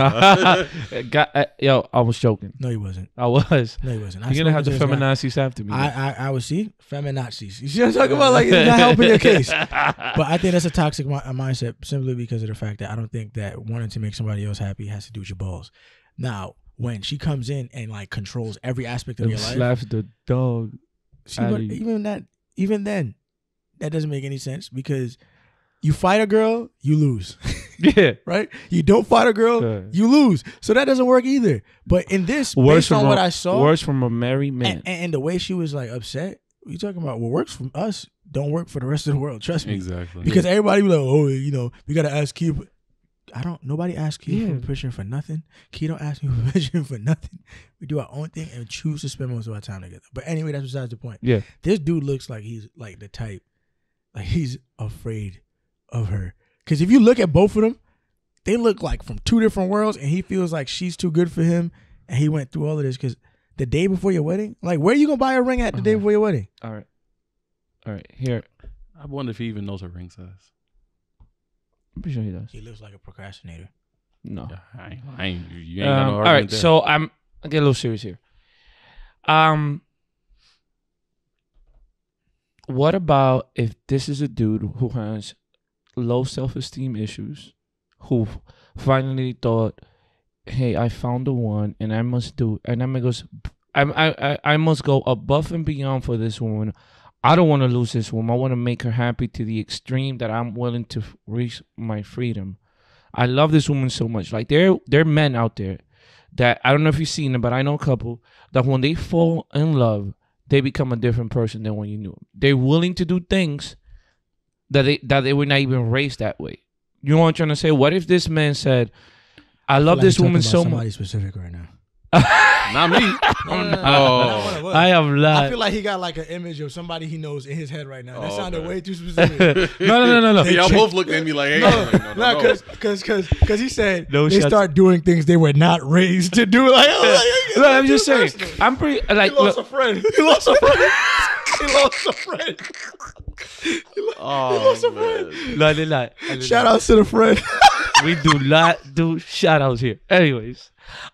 Yo, I was joking. No, he wasn't. I was. No, he wasn't. You're gonna have the feminazis after me. I would see feminazis. You see what I'm talking about? Like it's not helping your case. But I think that's a toxic mindset simply because of the fact that I don't think that wanting to make somebody else happy has to do with your balls. Now, when she comes in and like controls every aspect of your life, slaps the dog. See, but even then, that doesn't make any sense because. You fight a girl, you lose. Yeah. Right? You don't fight a girl, you lose. So that doesn't work either. But in this, based on what I saw. Worse from a married man. And the way she was like upset, you talking about what works for us don't work for the rest of the world. Trust me. Exactly. Because everybody be like, we got to ask Key. Nobody asks Key for permission for nothing. Key don't ask me for permission for nothing. We do our own thing and choose to spend most of our time together. But anyway, that's besides the point. Yeah. This dude looks like he's like the type, like he's afraid of her Because if you look at both of them, they look like from two different worlds, and he feels like she's too good for him, and he went through all of this because the day before your wedding, like, where are you gonna buy a ring at the day before your wedding? All right. Here, I wonder if he even knows her ring size. I'm pretty sure he does. He looks like a procrastinator. No, I ain't. You ain't got no argument all right, there. so I'll get a little serious here. What about if this is a dude who has low self-esteem issues, who finally thought, "Hey, I found the one, and I must do, and I must go above and beyond for this woman. I don't want to lose this woman. I want to make her happy to the extreme that I'm willing to reach my freedom. I love this woman so much." Like there are men out there that, I don't know if you've seen them, but I know a couple that when they fall in love, they become a different person than when you knew them. They're willing to do things that they were not even raised that way. You know what I'm trying to say? What if this man said, "I love this woman so much"? Somebody specific right now. Not me. I am not. I feel like he got like an image of somebody he knows in his head right now. That sounded way too specific. No. Y'all both looking at me like, hey, no. Because he said No they shots. start doing things they were not raised to do. Like, Look, I'm just saying. I'm pretty like. He lost a friend. He lost a friend. He lost a friend. Oh, man. Like, Shout out to the friend. we do not do shout outs here. Anyways,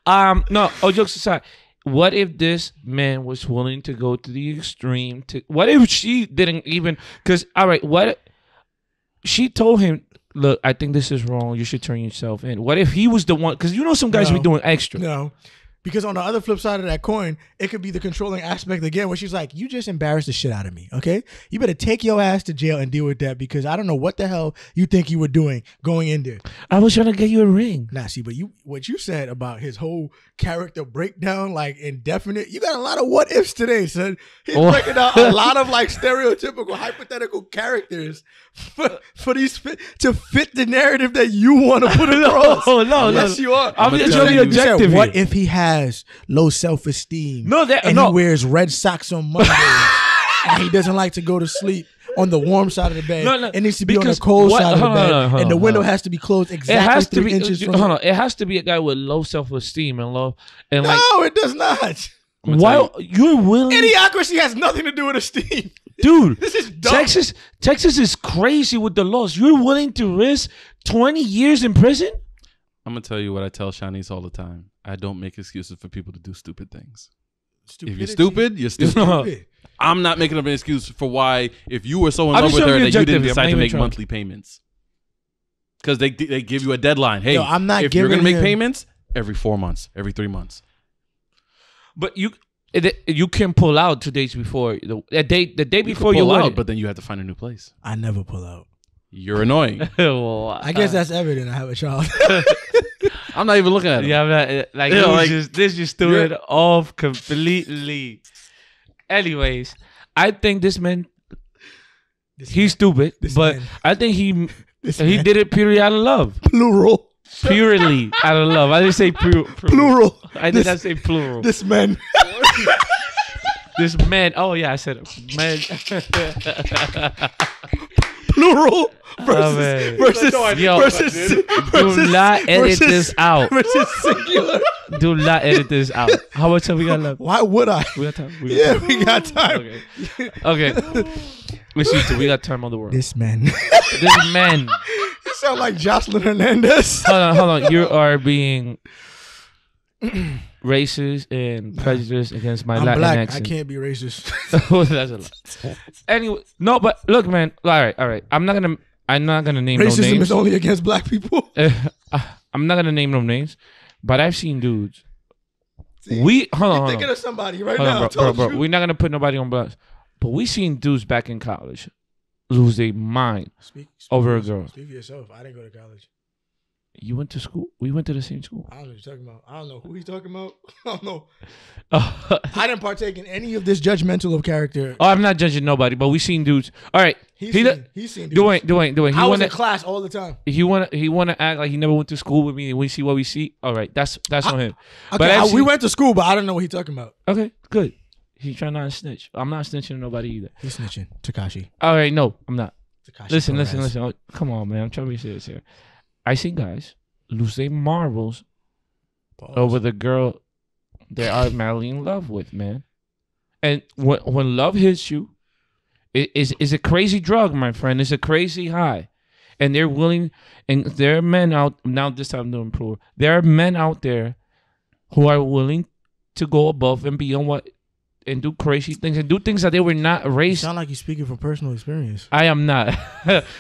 no, all jokes aside, what if this man was willing to go to the extreme? What if she didn't even? Because all right, what she told him? Look, I think this is wrong. You should turn yourself in. What if he was the one? Because you know some guys be doing extra. No. Because on the other flip side of that coin, it could be the controlling aspect again, where she's like, "You just embarrassed the shit out of me, okay? You better take your ass to jail and deal with that, because I don't know what the hell you think you were doing going in there." I was trying to get you a ring. Nah, see, but what you said about his whole character breakdown, like indefinite, you got a lot of what ifs today, son. He's breaking down a lot of like stereotypical, hypothetical characters for these to fit the narrative that you want to put across. No. Yes, you are. I'm just telling really you, objective. What here. if he has low self-esteem? He No. wears red socks on Mondays and he doesn't like to go to sleep on the warm side of the bed. No, it needs to be on the because cold what- side of the hold on, bed, hold on, and the hold window on. has to be closed It exactly has to 3 be. inches from. Hold on. It has to be a guy with low self-esteem and low and like. No, it does not. Why you're willing? Idiocracy has nothing to do with esteem. Dude, This is dumb. Texas is crazy with the laws. You're willing to risk 20 years in prison? I'm going to tell you what I tell Shanice all the time. I don't make excuses for people to do stupid things. If you're stupid, you're stupid. I'm not making up an excuse for why, if you were so in love with her that you didn't decide to make monthly payments. Because they give you a deadline. Hey, I'm not if you're going to giving make him- payments, every 4 months, every 3 months. But you can pull out 2 days before the day before you your pull out, wedding. but then you have to find a new place. I never pull out. You're annoying. Well, I guess that's evident. I have a child. I'm not even looking at it. yeah, I'm not, like, Yeah, like, this just threw it off completely. Anyways, I think this man, he's stupid, but man. I think he man. did it purely out of love. Plural. Purely out of love. I didn't say Plural. I did not say plural. This man. This man. Oh yeah, I said it. Man. Plural man. versus Yo, versus do not edit this out. versus singular. Do not edit this out. How much time we got left? Why would I? We got time. Yeah, we got time. Okay. Let's see. We got time on the world. This man. This man. You sound like Jocelyn Hernandez. Hold on. You are being racist and prejudiced against my I'm Latin black. accent. I can't be racist. That's a lot. Anyway, no, but look, man. All right. I'm not gonna name no Racism names. is only against black people. I'm not gonna name no names, but I've seen dudes. See, Hold You're on. thinking of somebody right Hold now. on, bro. We're not gonna put nobody on blast. But we seen dudes back in college lose their mind Speak over a girl. Speak for yourself. I didn't go to college. You went to school? We went to the same school. I don't know what you're talking about. I don't know who he's talking about. I don't know. Oh, I didn't partake in any of this judgmental of character. I'm not judging nobody, but we seen dudes. All right, He's seen dudes. Dwayne. I was in class all the time. He wanna act like he never went to school with me, and we see what we see. All right, that's on him. Okay, But we went to school, but I don't know what he's talking about. Okay, good. He's trying not to snitch. I'm not snitching on nobody either. He's snitching. Takashi. All right, no, I'm not. Takashi. Listen. come on, man. I'm trying to be serious here. I see guys lose their marbles over the girl they are madly in love with, man. And when love hits you, it's a crazy drug, my friend. It's a crazy high. And they're willing, and there are men out, now this time to improve. There are men out there who are willing to go above and beyond and do crazy things and do things that they were not raised. You sound like you're speaking from personal experience. I am not.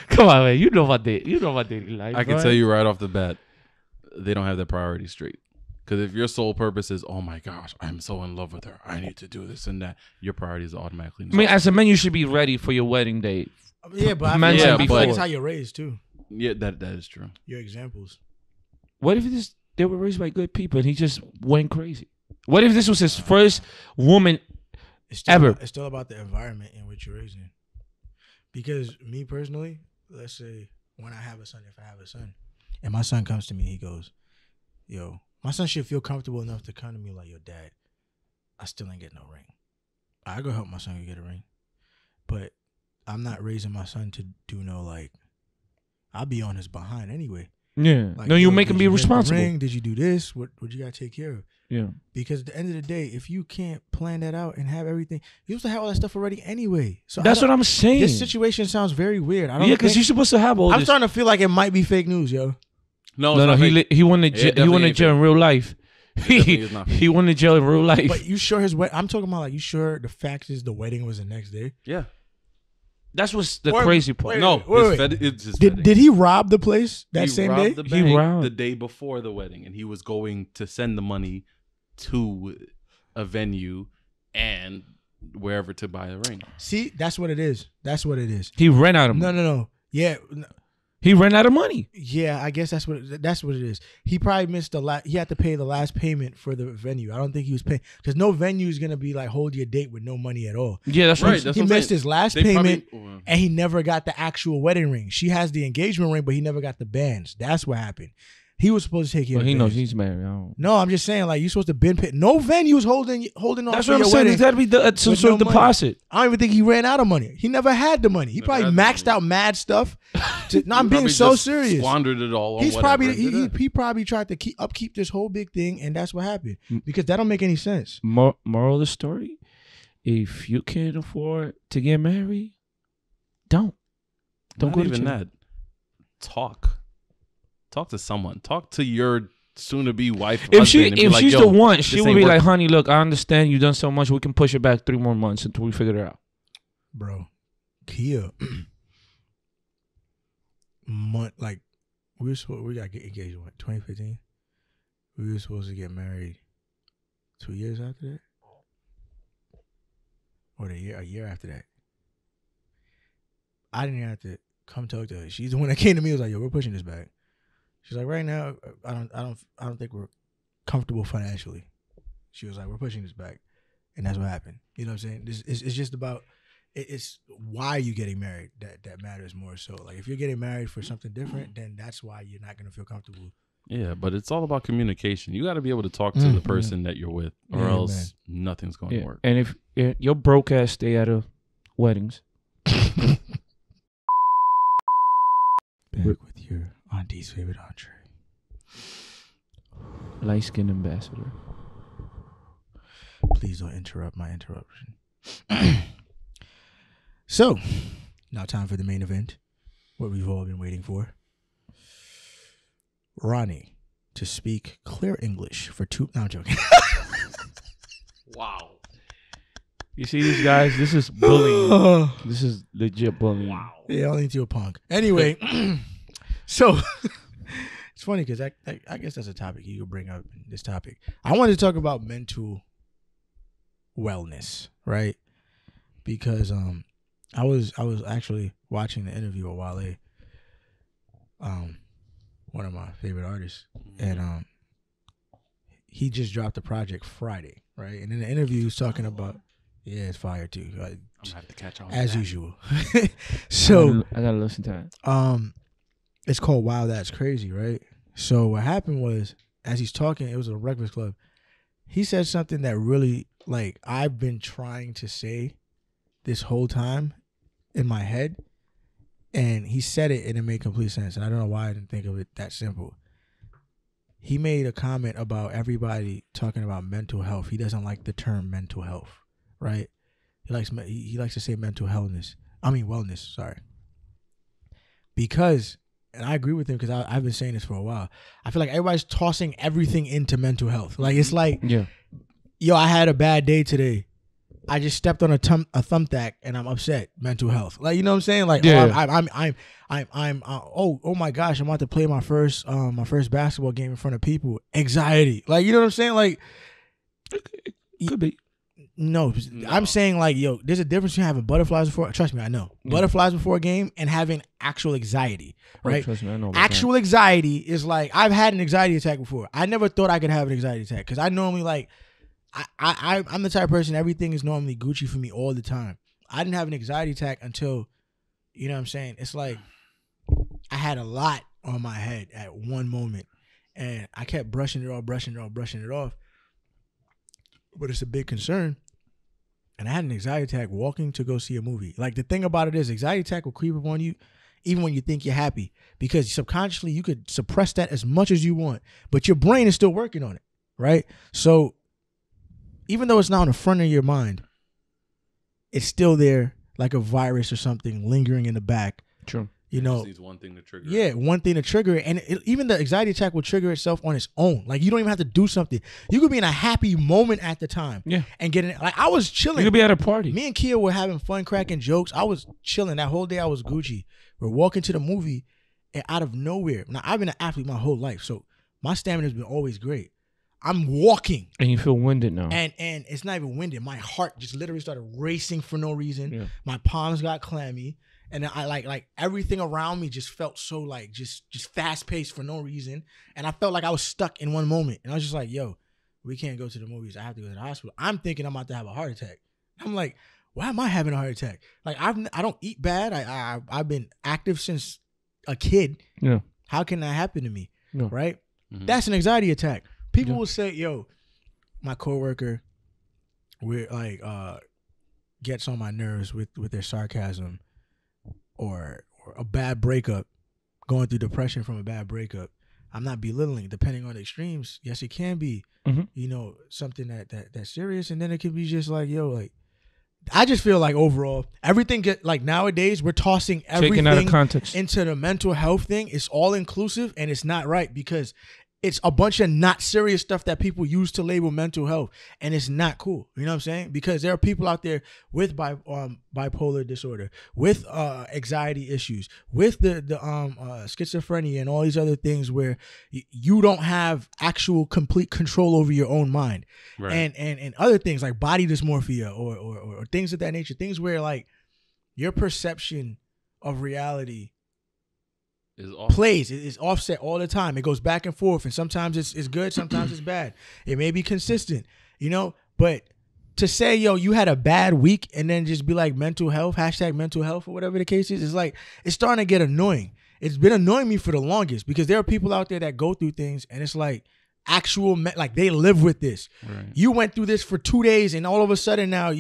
Come on, man. You know about dating life. I can tell you right off the bat, they don't have their priorities straight. Because if your sole purpose is, oh my gosh, I'm so in love with her, I need to do this and that, your priorities are automatically. I mean, as a man, you should be ready for your wedding date. Yeah, but I feel like it's how you're raised too. Yeah, that is true. Your examples. What if they were raised by good people and he just went crazy? What if this was his first woman ever? It's still about the environment in which you're raised in. Because me personally, let's say when I have a son, if I have a son, and my son comes to me, he goes, yo, my son should feel comfortable enough to come to me like, yo, dad, I still ain't get no ring. I go help my son get a ring. But I'm not raising my son to do no, like, I'll be on his behind anyway. Yeah. Like, no, you make him be responsible. Ring? Did you do this? What you got to take care of? Yeah. Because at the end of the day, if you can't plan that out and have everything, you used to have all that stuff already anyway. So that's what I'm saying. This situation sounds very weird. Yeah, because you're supposed to have all I'm this. starting to feel like it might be fake news, yo. No. He went to jail in real life. He went to jail in real life. But you sure I'm talking about, like, you sure the fact is the wedding was the next day? Yeah. That's what's the crazy part. Did he rob the place that same day? He robbed the day before the wedding, and he was going to send the money to a venue and wherever to buy a ring. See, that's what it is. He ran out of money. No. Yeah. He ran out of money. Yeah, I guess that's what it is. He probably missed he had to pay the last payment for the venue. I don't think he was paying, because no venue is gonna be like, hold your date with no money at all. Yeah, that's right. He missed his last payment, and he never got the actual wedding ring. She has the engagement ring, but he never got the bands. That's what happened. He was supposed to take care of the bands. He knows he's married. No, I'm just saying, like, you're supposed to pay. No venue's holding on. That's what I'm saying. There's got to be some sort of deposit. I don't even think he ran out of money. He never had the money. He probably maxed out mad stuff. I'm being so serious. Squandered it all. He probably tried to upkeep this whole big thing, and that's what happened. Because that don't make any sense. Moral of the story: if you can't afford to get married, don't go to even that. Talk to someone. Talk to your soon-to-be wife. If she's the one, she would be like, "Honey, look, I understand you've done so much. We can push it back 3 more months until we figure it out." Bro, Kia, like, we got engaged in 2015. We were supposed to get married 2 years after that, or a year after that. I didn't have to come talk to her. She's the one that came to me and was like, "Yo, we're pushing this back." She's like, "Right now, I don't think we're comfortable financially." She was like, "We're pushing this back," and that's what happened. You know what I'm saying? It's just about it's why you getting married that matters more. So, like, if you're getting married for something different, then that's why you're not gonna feel comfortable. Yeah, but it's all about communication. You got to be able to talk to the person that you're with, or else nothing's going to work. And if your broke ass stay out of weddings. Back with your auntie's favorite entree. Light skin ambassador. Please don't interrupt my interruption. So, now time for the main event. What we've all been waiting for. Ronnie to speak clear English for 2... No, I'm joking. Wow. You see these guys? This is bullying. This is legit bullying. Wow. Yeah, only into a punk. Anyway, so it's funny because I guess that's a topic you could bring up in this topic. I wanted to talk about mental wellness, right? Because I was actually watching the interview with Wale, one of my favorite artists, and he just dropped a project Friday, right? And in the interview, he was talking about. Yeah, it's fire too. I'm gonna have to catch on as usual. So I gotta listen to it. It's called Wow, That's Crazy, right? So what happened was, as he's talking, it was a Breakfast Club. He said something that really, like, I've been trying to say this whole time in my head, And he said it and it made complete sense. And I don't know why I didn't think of it that simple. He made a comment about everybody talking about mental health. He doesn't like the term mental health, right? He likes to say mental wellness, sorry. Because, and I agree with him because I've been saying this for a while. I feel like everybody's tossing everything into mental health. Like, it's like, yo, I had a bad day today. I just stepped on a thumbtack and I'm upset. Mental health, like, you know what I'm saying? Like, oh my gosh, I'm about to play my first basketball game in front of people. Anxiety, like, you know what I'm saying? Like, could be. No, I'm saying, like, yo, there's a difference between having butterflies before. Trust me, I know butterflies before a game and having actual anxiety, right? Trust me, I know. Actual anxiety is like, I've had an anxiety attack before. I never thought I could have an anxiety attack because I normally like. I'm the type of person, everything is normally Gucci for me all the time. I didn't have an anxiety attack until, you know what I'm saying? It's like I had a lot on my head at one moment and I kept brushing it off. But it's a big concern. And I had an anxiety attack walking to go see a movie. Like, the thing about it is, anxiety attack will creep up on you even when you think you're happy, because subconsciously you could suppress that as much as you want, but your brain is still working on it, right? So even though it's not on the front of your mind, it's still there like a virus or something lingering in the back. True. You know, just needs one thing to trigger. Yeah, one thing to trigger it. And even the anxiety attack will trigger itself on its own. Like, you don't even have to do something. You could be in a happy moment at the time. Yeah. And get in. Like, I was chilling. You could be at a party. Me and Kia were having fun, cracking jokes. I was chilling. That whole day I was Gucci. We're walking to the movie, and out of nowhere. Now, I've been an athlete my whole life, so my stamina has been always great. I'm walking. And you feel winded now. And it's not even winded. My heart just literally started racing for no reason. Yeah. My palms got clammy. And I like everything around me just felt so like just fast paced for no reason. And I felt like I was stuck in one moment. And I was just like, yo, we can't go to the movies. I have to go to the hospital. I'm thinking I'm about to have a heart attack. I'm like, why am I having a heart attack? Like, I don't eat bad. I've been active since a kid. Yeah. How can that happen to me? No. Right? Mm-hmm. That's an anxiety attack. People will say, yo, my coworker gets on my nerves with their sarcasm. Or a bad breakup, going through depression from a bad breakup. I'm not belittling, depending on the extremes. Yes, it can be, you know, something that's serious, and then it can be just like, yo, like, I just feel like overall everything nowadays we're tossing everything out of context into the mental health thing. It's all inclusive, and it's not right because it's a bunch of not serious stuff that people use to label mental health, and it's not cool. You know what I'm saying? Because there are people out there with bipolar disorder, with anxiety issues, with the schizophrenia and all these other things where you don't have actual complete control over your own mind, right. and other things like body dysmorphia or things of that nature, things where like your perception of reality is offset all the time. It goes back and forth, and sometimes it's good, sometimes it's bad. It may be consistent, you know, but to say, yo, you had a bad week and then just be like mental health, #mental health or whatever the case is, it's like, it's starting to get annoying. It's been annoying me for the longest because there are people out there that go through things and it's like like they live with this. Right. You went through this for 2 days and all of a sudden now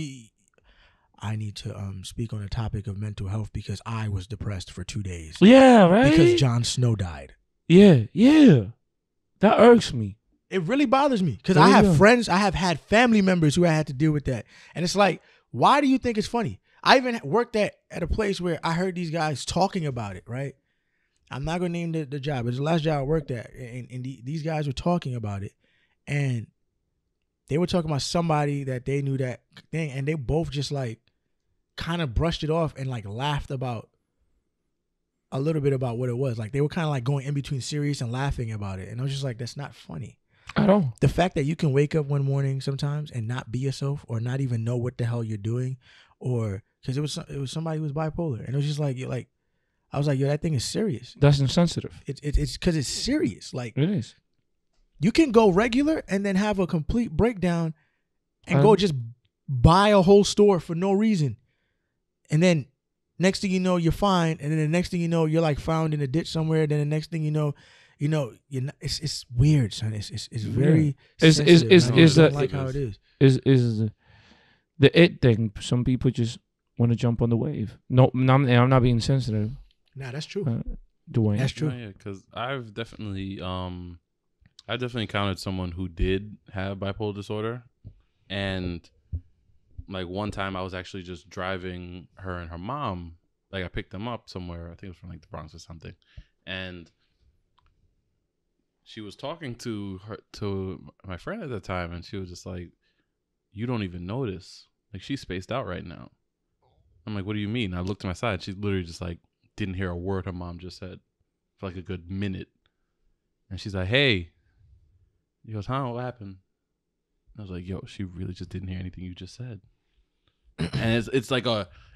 I need to speak on the topic of mental health because I was depressed for 2 days. Yeah, right. Because Jon Snow died. Yeah. That irks me. It really bothers me because I have friends, I have had family members who I had to deal with that. And it's like, why do you think it's funny? I even worked at a place where I heard these guys talking about it, right? I'm not going to name the job. It's the last job I worked at. And these guys were talking about it. And they were talking about somebody that they knew that thing. And they both just like, kind of brushed it off and like laughed about a little bit about what it was. Like they were kind of like going in between serious and laughing about it. And I was just like, that's not funny at all. The fact that you can wake up one morning sometimes and not be yourself or not even know what the hell you're doing, or because it was somebody who was bipolar, and it was just like, I was like, yo, that thing is serious. That's insensitive. It's because it's serious. Like it is. You can go regular and then have a complete breakdown and go just buy a whole store for no reason. And then next thing you know, you're fine. And then the next thing you know, you're like found in a ditch somewhere. Then the next thing you know, it's weird, son. It's very is like how it is. Is the it thing. Some people just want to jump on the wave. No, I'm not being sensitive. Nah, that's true. Dwayne. That's true. Yeah, because I've definitely encountered someone who did have bipolar disorder, and like one time I was actually just driving her and her mom. Like I picked them up somewhere. I think it was from like the Bronx or something, and she was talking to my friend at the time, and she was just like, "You don't even notice. Like she's spaced out right now." I'm like, "What do you mean?" I looked to my side. She literally just like didn't hear a word her mom just said for like a good minute, and she's like, "Hey," he goes, "Huh? What happened?" I was like, "Yo, she really just didn't hear anything you just said," and it's like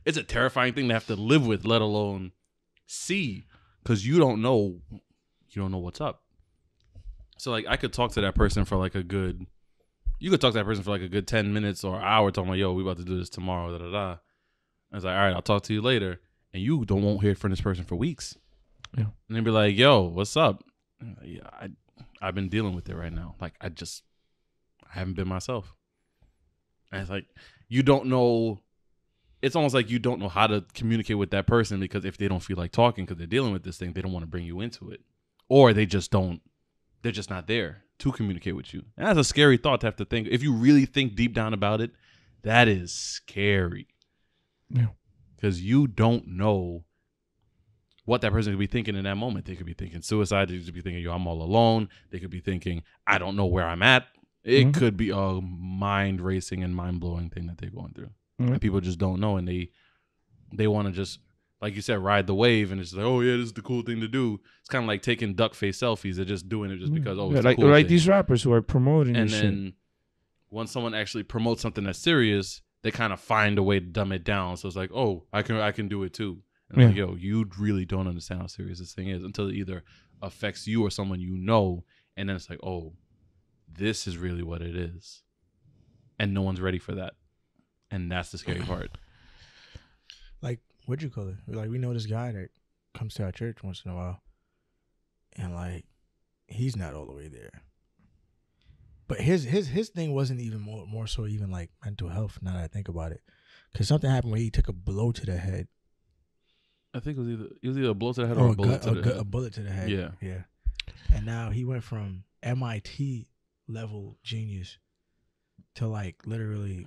it's a terrifying thing to have to live with, let alone see, because you don't know what's up. So like I could talk to that person for like a good 10 minutes or an hour talking about, yo, we about to do this tomorrow, I was like, all right, I'll talk to you later. And you won't hear from this person for weeks. Yeah. And they'd be like, yo, what's up? Like, yeah, I've been dealing with it right now. Like I haven't been myself. And it's like, you don't know. It's almost like you don't know how to communicate with that person, because if they don't feel like talking because they're dealing with this thing, they don't want to bring you into it. Or they're just not there to communicate with you. And that's a scary thought to have to think. If you really think deep down about it, that is scary. Yeah. Because you don't know what that person could be thinking in that moment. They could be thinking suicide. They could be thinking, yo, I'm all alone. They could be thinking, I don't know where I'm at. It could be a mind racing and mind blowing thing that they're going through. And people just don't know. And they want to just, like you said, ride the wave. And it's like, oh, yeah, this is the cool thing to do. It's kind of like taking duck face selfies. They're just doing it just because, it's like, cool like thing. these rappers who are promoting And this then shit. once someone actually promotes something that's serious, they kind of find a way to dumb it down. So it's like, oh, I can do it too. And like, yo, you really don't understand how serious this thing is until it either affects you or someone you know. And then it's like, oh, this is really what it is. And no one's ready for that. And that's the scary part. Like, what'd you call it? Like, we know this guy that comes to our church once in a while. And like, he's not all the way there. But his thing wasn't even more so even like mental health, now that I think about it. Because something happened where he took a blow to the head. I think it was either a blow to the head or a bullet to the head. A bullet to the head. Yeah. Yeah. And now he went from MIT level genius to like literally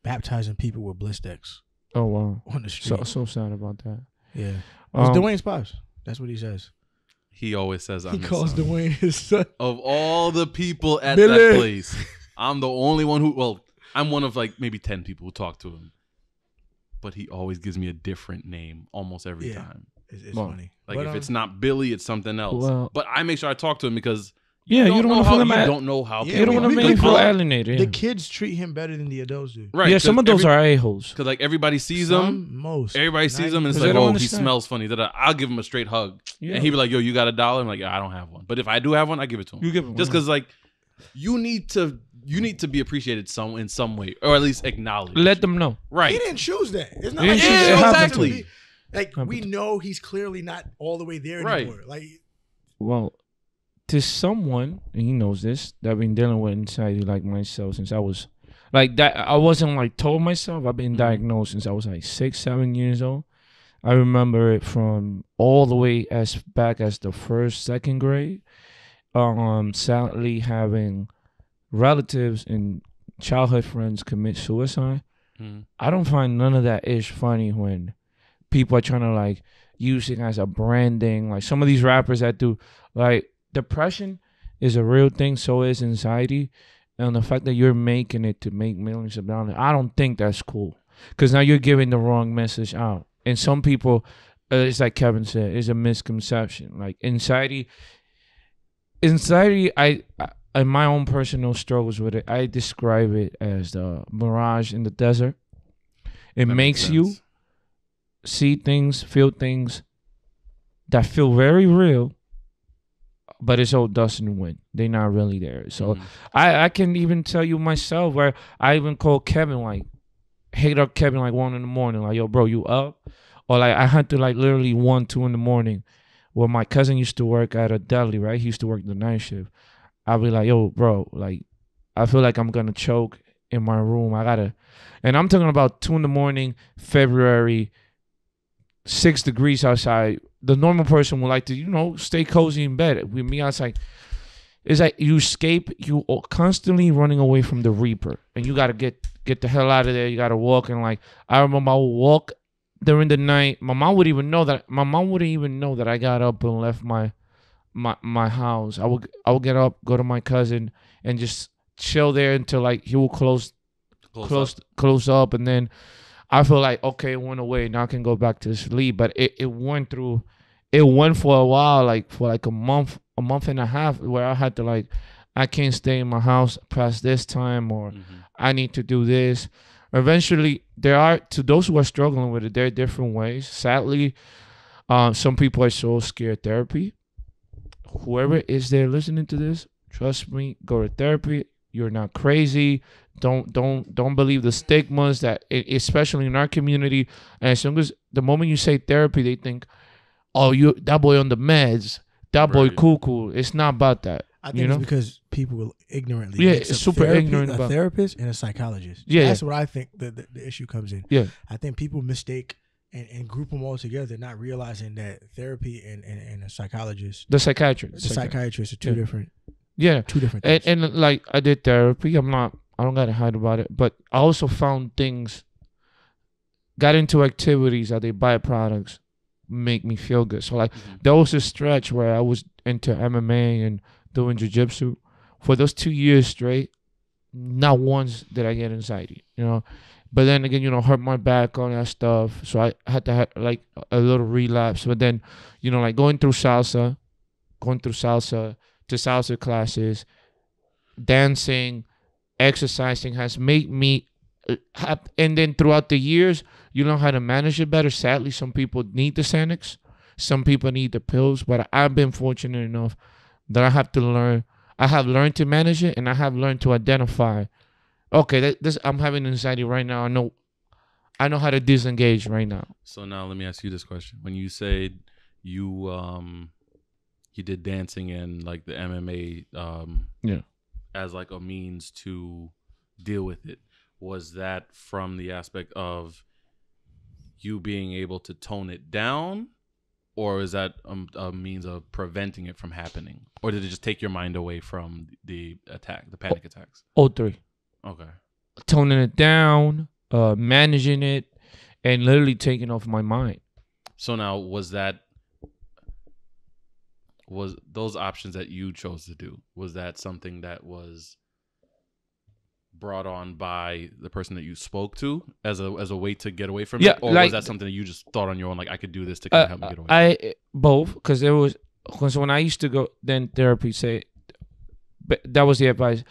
baptizing people with Blistex. Oh, wow. On the street. So sad about that. Yeah. It's Dwayne's pops. That's what he says. He always says he calls Dwayne his son. Of all the people at Billy. that place, I'm the only one I'm one of like maybe 10 people who talk to him. But he always gives me a different name almost every time. It's funny. Like but, if it's not Billy, it's something else. Well, but I make sure I talk to him because you don't want to feel you don't know how you don't want to make him feel alienated. The kids treat him better than the adults do. Right. Yeah, some of those are a-holes. Because like everybody sees him. Everybody sees him and it's like, oh, he smells funny. I'll give him a straight hug. Yeah. And he'd be like, yo, you got $1? I'm like, yeah, I don't have one. But if I do have one, I give it to him. You give him just because like you need to be appreciated in some way, or at least acknowledged. Let them know. Right. He didn't choose that. It's not like exactly. Like we know he's clearly not all the way there anymore. Like, well, to someone, and he knows this, that I've been dealing with anxiety like myself since I was like that. I wasn't like told myself. I've been diagnosed since I was like 6-7 years old. I remember it from all the way as back as the 1st, 2nd grade. Sadly having relatives and childhood friends commit suicide. I don't find none of that ish funny when people are trying to like use it as a branding. Like some of these rappers that do, like, depression is a real thing, so is anxiety. And the fact that you're making it to make millions of dollars, I don't think that's cool. Because now you're giving the wrong message out. And some people, it's like Kevin said, it's a misconception. Like anxiety, I in my own personal struggles with it, I describe it as the mirage in the desert. It makes you see things, feel things that feel very real, but it's all dust and wind. They're not really there. So I can even tell you myself where I even call Kevin, like, hit up Kevin like 1 a.m, like, yo, bro, you up? Or like I had to like literally 1, 2 a.m. Well, my cousin used to work at a deli, right? He used to work the night shift. I'll be like, yo, bro, like, I feel like I'm going to choke in my room. And I'm talking about 2 a.m, February, 6 degrees outside. the normal person would like to, stay cozy in bed. With me, it's like you escape. You are constantly running away from the Reaper, and you gotta get the hell out of there. You gotta walk, and like I remember I would walk during the night. My mom wouldn't even know that I got up and left my house. I would get up, go to my cousin, and just chill there until like he will close up, and then I feel like, okay, it went away. Now I can go back to sleep. But it went for a while, like for like a month and a half, where I had to like, I can't stay in my house past this time, or I need to do this. Eventually, to those who are struggling with it, there are different ways. Sadly, some people are so scared of therapy. Whoever is there listening to this, trust me, go to therapy. You're not crazy. Don't believe the stigmas that, especially in our community. And as soon as the moment you say therapy, they think, oh, that boy on the meds, that boy cuckoo. It's not about that. I think it's because people ignorantly it's super ignorant about a therapist and a psychologist. Yeah, that's what I think the issue comes in. Yeah, I think people mistake and group them all together, not realizing that therapy and a psychologist, the psychiatrist are two different. Yeah, two different things. And like I did therapy. I don't gotta hide about it. But I also found got into activities that they byproducts make me feel good. So like there was a stretch where I was into MMA and doing jiu-jitsu. For those 2 years straight, not once did I get anxiety, But then again, hurt my back on that stuff. So I had to have like a little relapse. But then, like going through salsa to salsa classes, dancing, exercising has made me, and then throughout the years, you know how to manage it better. Sadly, some people need the Xanax, some people need the pills, but I've been fortunate enough that I have learned to manage it, and I have learned to identify, okay, I'm having anxiety right now. I know how to disengage right now. So now let me ask you this question. When you say you did dancing and like the MMA as like a means to deal with it, was that from the aspect of you being able to tone it down, or is that a means of preventing it from happening, or did it just take your mind away from the panic attacks? All three. Okay. Toning it down, managing it, and literally taking off my mind. So now, was those options that you chose to do, was that something that was brought on by the person that you spoke to as a way to get away from it, or was that something that you just thought on your own, like I could do this to kind of help me get away? Both, because when I used to go then therapy, but that was the advice.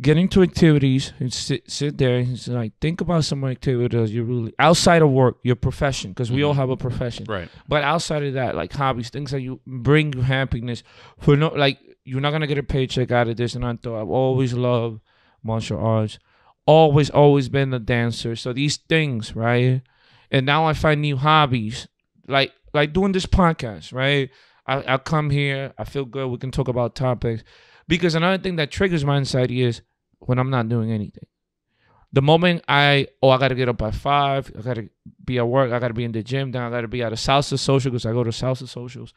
Get into activities and sit there and like think about some activities you really outside of work, your profession, because we all have a profession, right? But outside of that, like hobbies, things that you bring you happiness. You're not gonna get a paycheck out of this. And I thought I've always loved martial arts, always been a dancer. So these things, right? And now I find new hobbies, like doing this podcast, right? I come here, I feel good. We can talk about topics. Because another thing that triggers my anxiety is when I'm not doing anything. The moment I got to get up at 5, I got to be at work, I got to be in the gym, then I got to be at a salsa social because I go to salsa socials.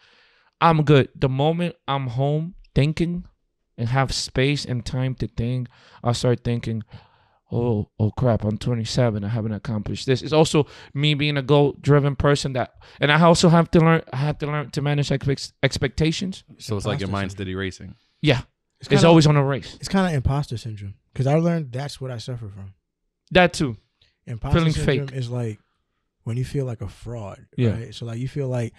I'm good. The moment I'm home thinking and have space and time to think, I'll start thinking, oh crap, I'm 27, I haven't accomplished this. It's also me being a goal-driven person and I also have to learn to manage expectations. So it's like your mind's steady racing. Yeah. It's always on a race. It's kind of imposter syndrome, because I learned that's what I suffer from. That too. Imposter feeling syndrome fake is like when you feel like a fraud, right? So like you feel like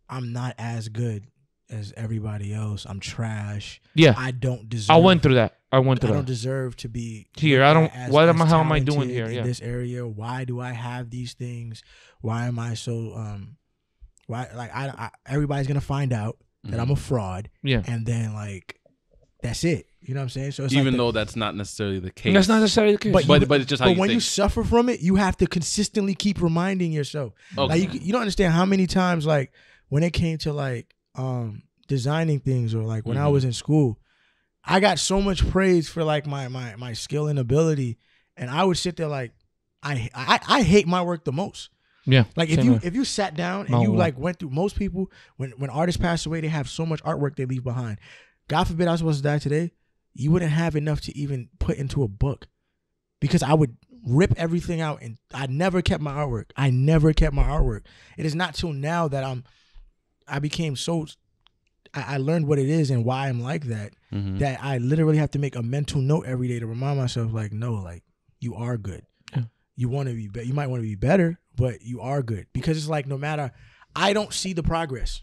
I'm not as good as everybody else. I'm trash. Yeah. I don't deserve. I went through that. I don't deserve to be here. How am I doing here? In this area, why do I have these things? Why am I so everybody's gonna find out that I'm a fraud. Yeah. And then like that's it. You know what I'm saying? So it's even though that's not necessarily the case. That's not necessarily the case. But it's just how you think. But when you suffer from it, you have to consistently keep reminding yourself. Okay. Like you don't understand how many times, like when it came to like designing things, or like when I was in school, I got so much praise for like my skill and ability, and I would sit there like I hate my work the most. Yeah. Like if you sat down and you like went through, most people when artists pass away, they have so much artwork they leave behind. God forbid I was supposed to die today, you wouldn't have enough to even put into a book, because I would rip everything out, and I never kept my artwork. It is not till now that I became so. I learned what it is and why I'm like that. That I literally have to make a mental note every day to remind myself, like, no, like you are good. Yeah. You want to be. You might want to be better, but you are good, because it's like no matter. I don't see the progress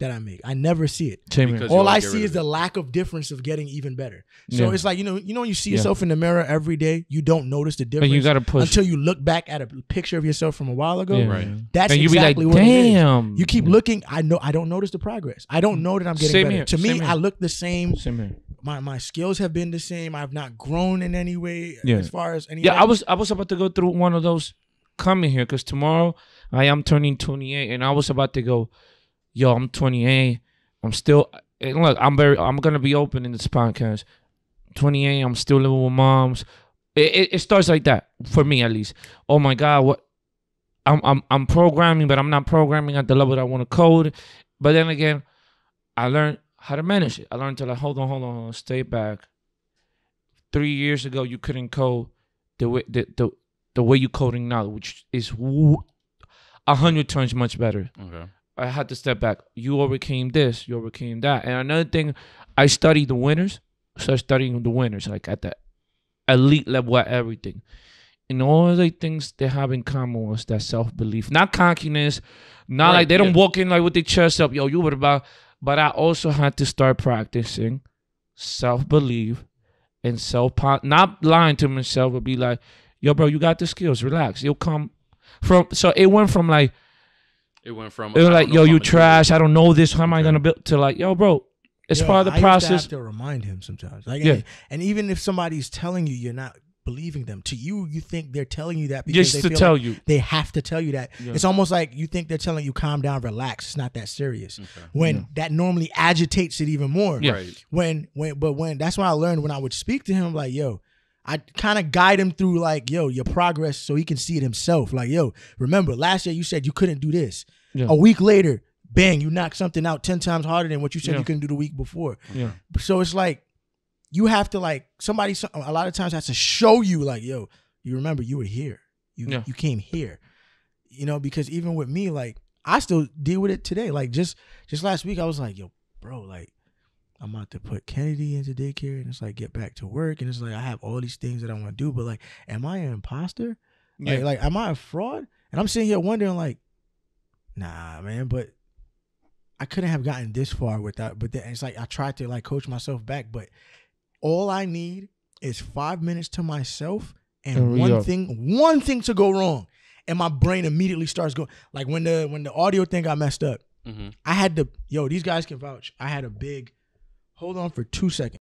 that I make. I never see it. All I see is the lack of difference of getting even better. So it's like, you know when you see yourself in the mirror every day, you don't notice the difference, you gotta push until you look back at a picture of yourself from a while ago. Right. That's and you exactly be like, what damn. it is. You keep looking. I don't notice the progress. I don't know that I'm getting better. To me, I look the same. Same here. My skills have been the same. I've not grown in any way as far as any. Yeah, I was about to go through one of those coming here, because tomorrow I am turning 28, and I was about to go, yo, I'm 28. I'm still, and look, I'm gonna be open in this podcast. 28, I'm still living with moms. It starts like that for me, at least. Oh my God, what? I'm programming, but I'm not programming at the level that I want to code. But then again, I learned how to manage it. I learned to like, hold on, stay back. 3 years ago, you couldn't code the way you coding now, which is 100 times much better. Okay. I had to step back. You overcame this. You overcame that. And another thing, I studied the winners. Start studying the winners, like at the elite level at everything. And all the things they have in common was that self-belief. Not cockiness. Not like they don't walk in like with their chest up. Yo, you what about? But I also had to start practicing self-belief and not lying to myself, but be like, yo, bro, you got the skills. Relax. You'll come from. So it went from like, it was like, yo, you trash. I don't know this. How am I gonna build? To like, yo, bro, it's part of the process. I have to remind him sometimes. Like, and even if somebody's telling you, you're not believing them. To you, you think they're telling you that because they feel like they have to tell you that. Yeah. It's almost like you think they're telling you, calm down, relax. It's not that serious. Okay. When that normally agitates it even more. Yeah. Right. When that's when I learned when I would speak to him, like, yo, I kind of guide him through like, yo, your progress so he can see it himself. Like, yo, remember last year you said you couldn't do this. Yeah. A week later, bang, you knocked something out 10 times harder than what you said you couldn't do the week before. Yeah. So it's like, you have to like, somebody a lot of times has to show you like, yo, you remember you were here. You came here. You know, because even with me, like, I still deal with it today. Like just last week I was like, yo, bro, like, I'm about to put Kennedy into daycare, and it's like get back to work, and it's like I have all these things that I want to do, but like, am I an imposter? Yeah. Like, am I a fraud? And I'm sitting here wondering, like, nah, man, but I couldn't have gotten this far without. But then it's like I tried to like coach myself back, but all I need is 5 minutes to myself and one thing to go wrong, and my brain immediately starts going. Like when the audio thing got messed up, I had to. Yo, these guys can vouch. I had a big. Hold on for 2 seconds.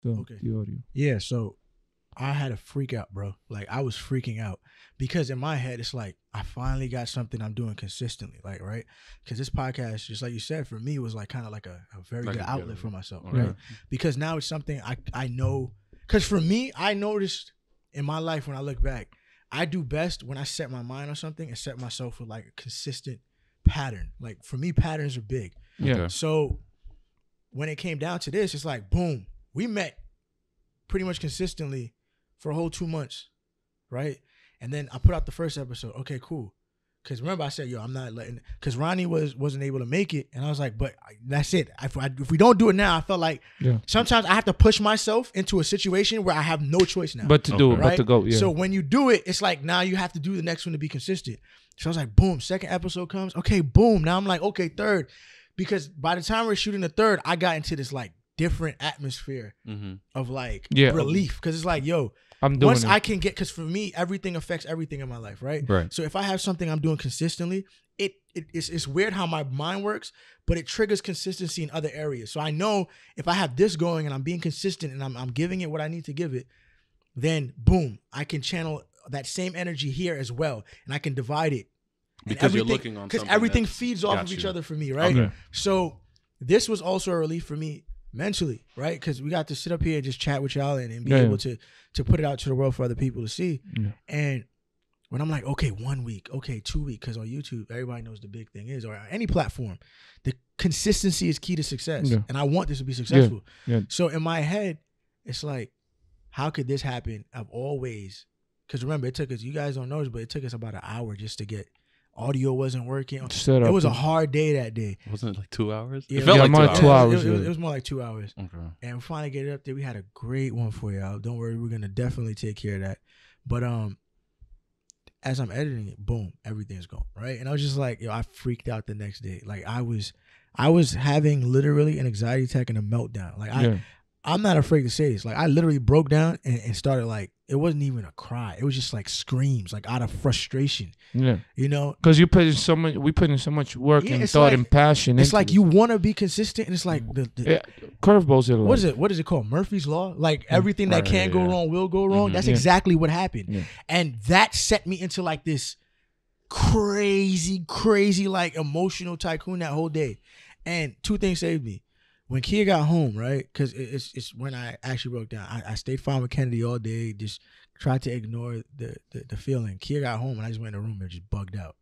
Okay. The audio. Yeah, so I had a freak out, bro. Like I was freaking out because in my head it's like I finally got something I'm doing consistently, like, right? Because this podcast, just like you said, for me was like kind of like a very good outlet for myself, right? Because now it's something I know. Because for me, I noticed in my life when I look back, I do best when I set my mind on something and set myself with like a consistent pattern. Like for me, patterns are big. Yeah. So when it came down to this, it's like, boom, we met pretty much consistently for a whole 2 months, right? And then I put out the first episode. Okay, cool. Because remember I said, yo, I'm not letting, because Ronnie wasn't able to make it. And I was like, but that's it. If we don't do it now, I felt like sometimes I have to push myself into a situation where I have no choice now. But to do it, right? but to go, yeah. So when you do it, it's like now you have to do the next one to be consistent. So I was like, boom, second episode comes. Okay, boom. Now I'm like, okay, third. Because by the time we're shooting the third, I got into this like different atmosphere of like relief. Because it's like, yo, once I can get, because for me, everything affects everything in my life, right? Right. So if I have something I'm doing consistently, it's weird how my mind works, but it triggers consistency in other areas. So I know if I have this going and I'm being consistent and I'm giving it what I need to give it, then boom, I can channel that same energy here as well, and I can divide it. Because you're looking on something. Because everything feeds off of each other for me, right? Okay. So this was also a relief for me mentally, right? Because we got to sit up here and just chat with y'all and be able to put it out to the world for other people to see. Yeah. And when I'm like, okay, 1 week, okay, 2 weeks, because on YouTube, everybody knows the big thing is, or any platform, the consistency is key to success. Yeah. And I want this to be successful. Yeah. So in my head, it's like, how could this happen of all ways? Because remember, it took us, you guys don't know this, but it took us about an hour just to get, audio wasn't working. It was a hard day that day. Wasn't it like 2 hours? Yeah, it felt like more 2 hours. It was more like 2 hours. Okay. And we finally get it up there. We had a great one for y'all. Don't worry, we're going to definitely take care of that. But as I'm editing it, boom, everything's gone, right? And I was just like, I freaked out the next day. Like I was having literally an anxiety attack and a meltdown. Like I'm not afraid to say this. Like I literally broke down and started like, it wasn't even a cry. It was just like screams, like out of frustration. Yeah. You know? Because we put in so much work and thought and passion. It's like you want to be consistent, and it's like the curveballs. What is it called? Murphy's Law? Like everything that can go wrong will go wrong. That's exactly what happened. Yeah. And that set me into like this crazy like emotional tycoon that whole day. And two things saved me. When Kia got home, right? Because it's when I actually broke down. I stayed fine with Kennedy all day, just tried to ignore the feeling. Kia got home, and I just went in the room and just bugged out.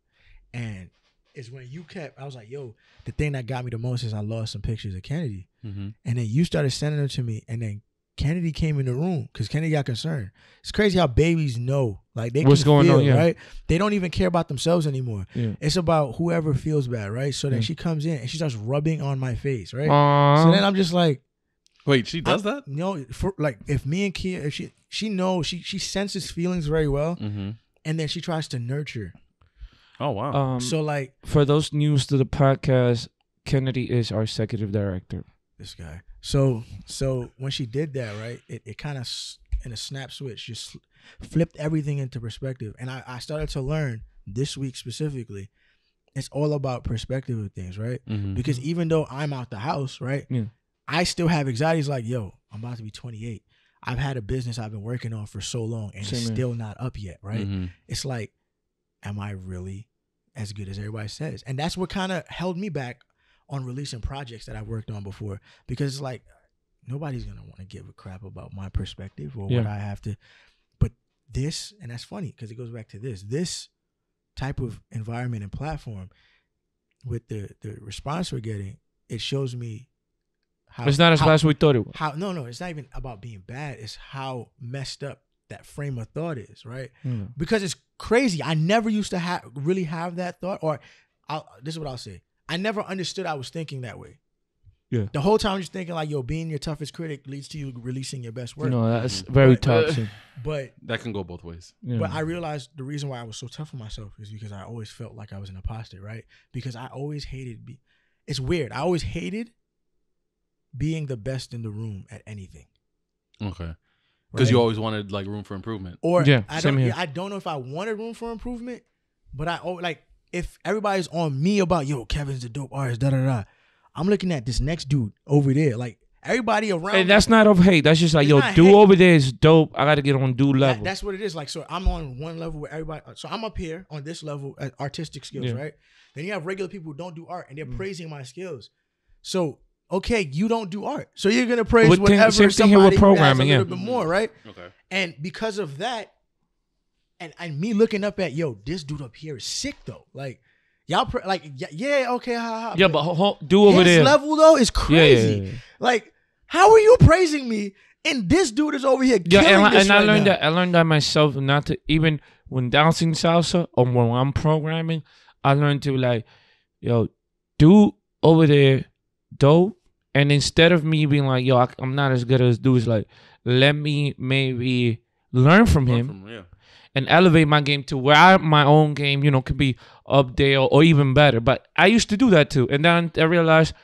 And it's when you I was like, yo, the thing that got me the most is I lost some pictures of Kennedy. Mm-hmm. And then you started sending them to me, and then Kennedy came in the room because Kennedy got concerned. It's crazy how babies know. Like they what's going on, right? They don't even care about themselves anymore. Yeah. It's about whoever feels bad, right? So then she comes in and she starts rubbing on my face, right? So then I'm just like, wait, she does that? No, like if me and Kia, if she knows, she senses feelings very well, and then she tries to nurture. Oh wow! So like for those news to the podcast, Kennedy is our executive director. This guy. So when she did that, right, it kind of in a snap switch just flipped everything into perspective. And I started to learn this week specifically, it's all about perspective of things, right? Mm-hmm. Because even though I'm out the house, right, I still have anxieties like, yo, I'm about to be 28. I've had a business I've been working on for so long and it's still not up yet, right? Mm-hmm. It's like, am I really as good as everybody says? And that's what kind of held me back on releasing projects that I've worked on before, because it's like nobody's gonna want to give a crap about my perspective or what I have to. But this, and that's funny because it goes back to this type of environment and platform with the response we're getting. It shows me how it's not as bad as we thought it was. No, it's not even about being bad. It's how messed up that frame of thought is, right? Because it's crazy. I never used to really have that thought, or this is what I'll say. I never understood I was thinking that way. Yeah. The whole time I'm just thinking like, yo, being your toughest critic leads to you releasing your best work. No, that's very toxic. But that can go both ways. Yeah. But I realized the reason why I was so tough on myself is because I always felt like I was an imposter, right? Because I always hated it's weird. I always hated being the best in the room at anything. Okay. Because you always wanted like room for improvement. Or I don't know if I wanted room for improvement, but I always like, if everybody's on me about, yo, Kevin's the dope artist, da-da-da, I'm looking at this next dude over there. Like, everybody around me. That's not of hate. That's just like, yo, dude over there is dope. I got to get on dude level. That's what it is. Like, so I'm on one level with everybody. So I'm up here on this level at artistic skills, right? Then you have regular people who don't do art, and they're praising my skills. So, okay, you don't do art. So you're going to praise whatever same thing here with programming, who has a little bit more, right? Okay. And because of that, and me looking up at, yo, this dude up here is sick though. Like, y'all, okay, yeah, but do over there. His level though is crazy. Yeah. Like, how are you praising me? And this dude is over here killing this I learned that. I learned that myself. Not to even when dancing salsa or when I'm programming, I learned to like, yo, dude over there, dope. And instead of me being like, yo, I'm not as good as dude, like, let me maybe learn from him. And elevate my game to where my own game, could be up there or even better. But I used to do that too. And then I realized,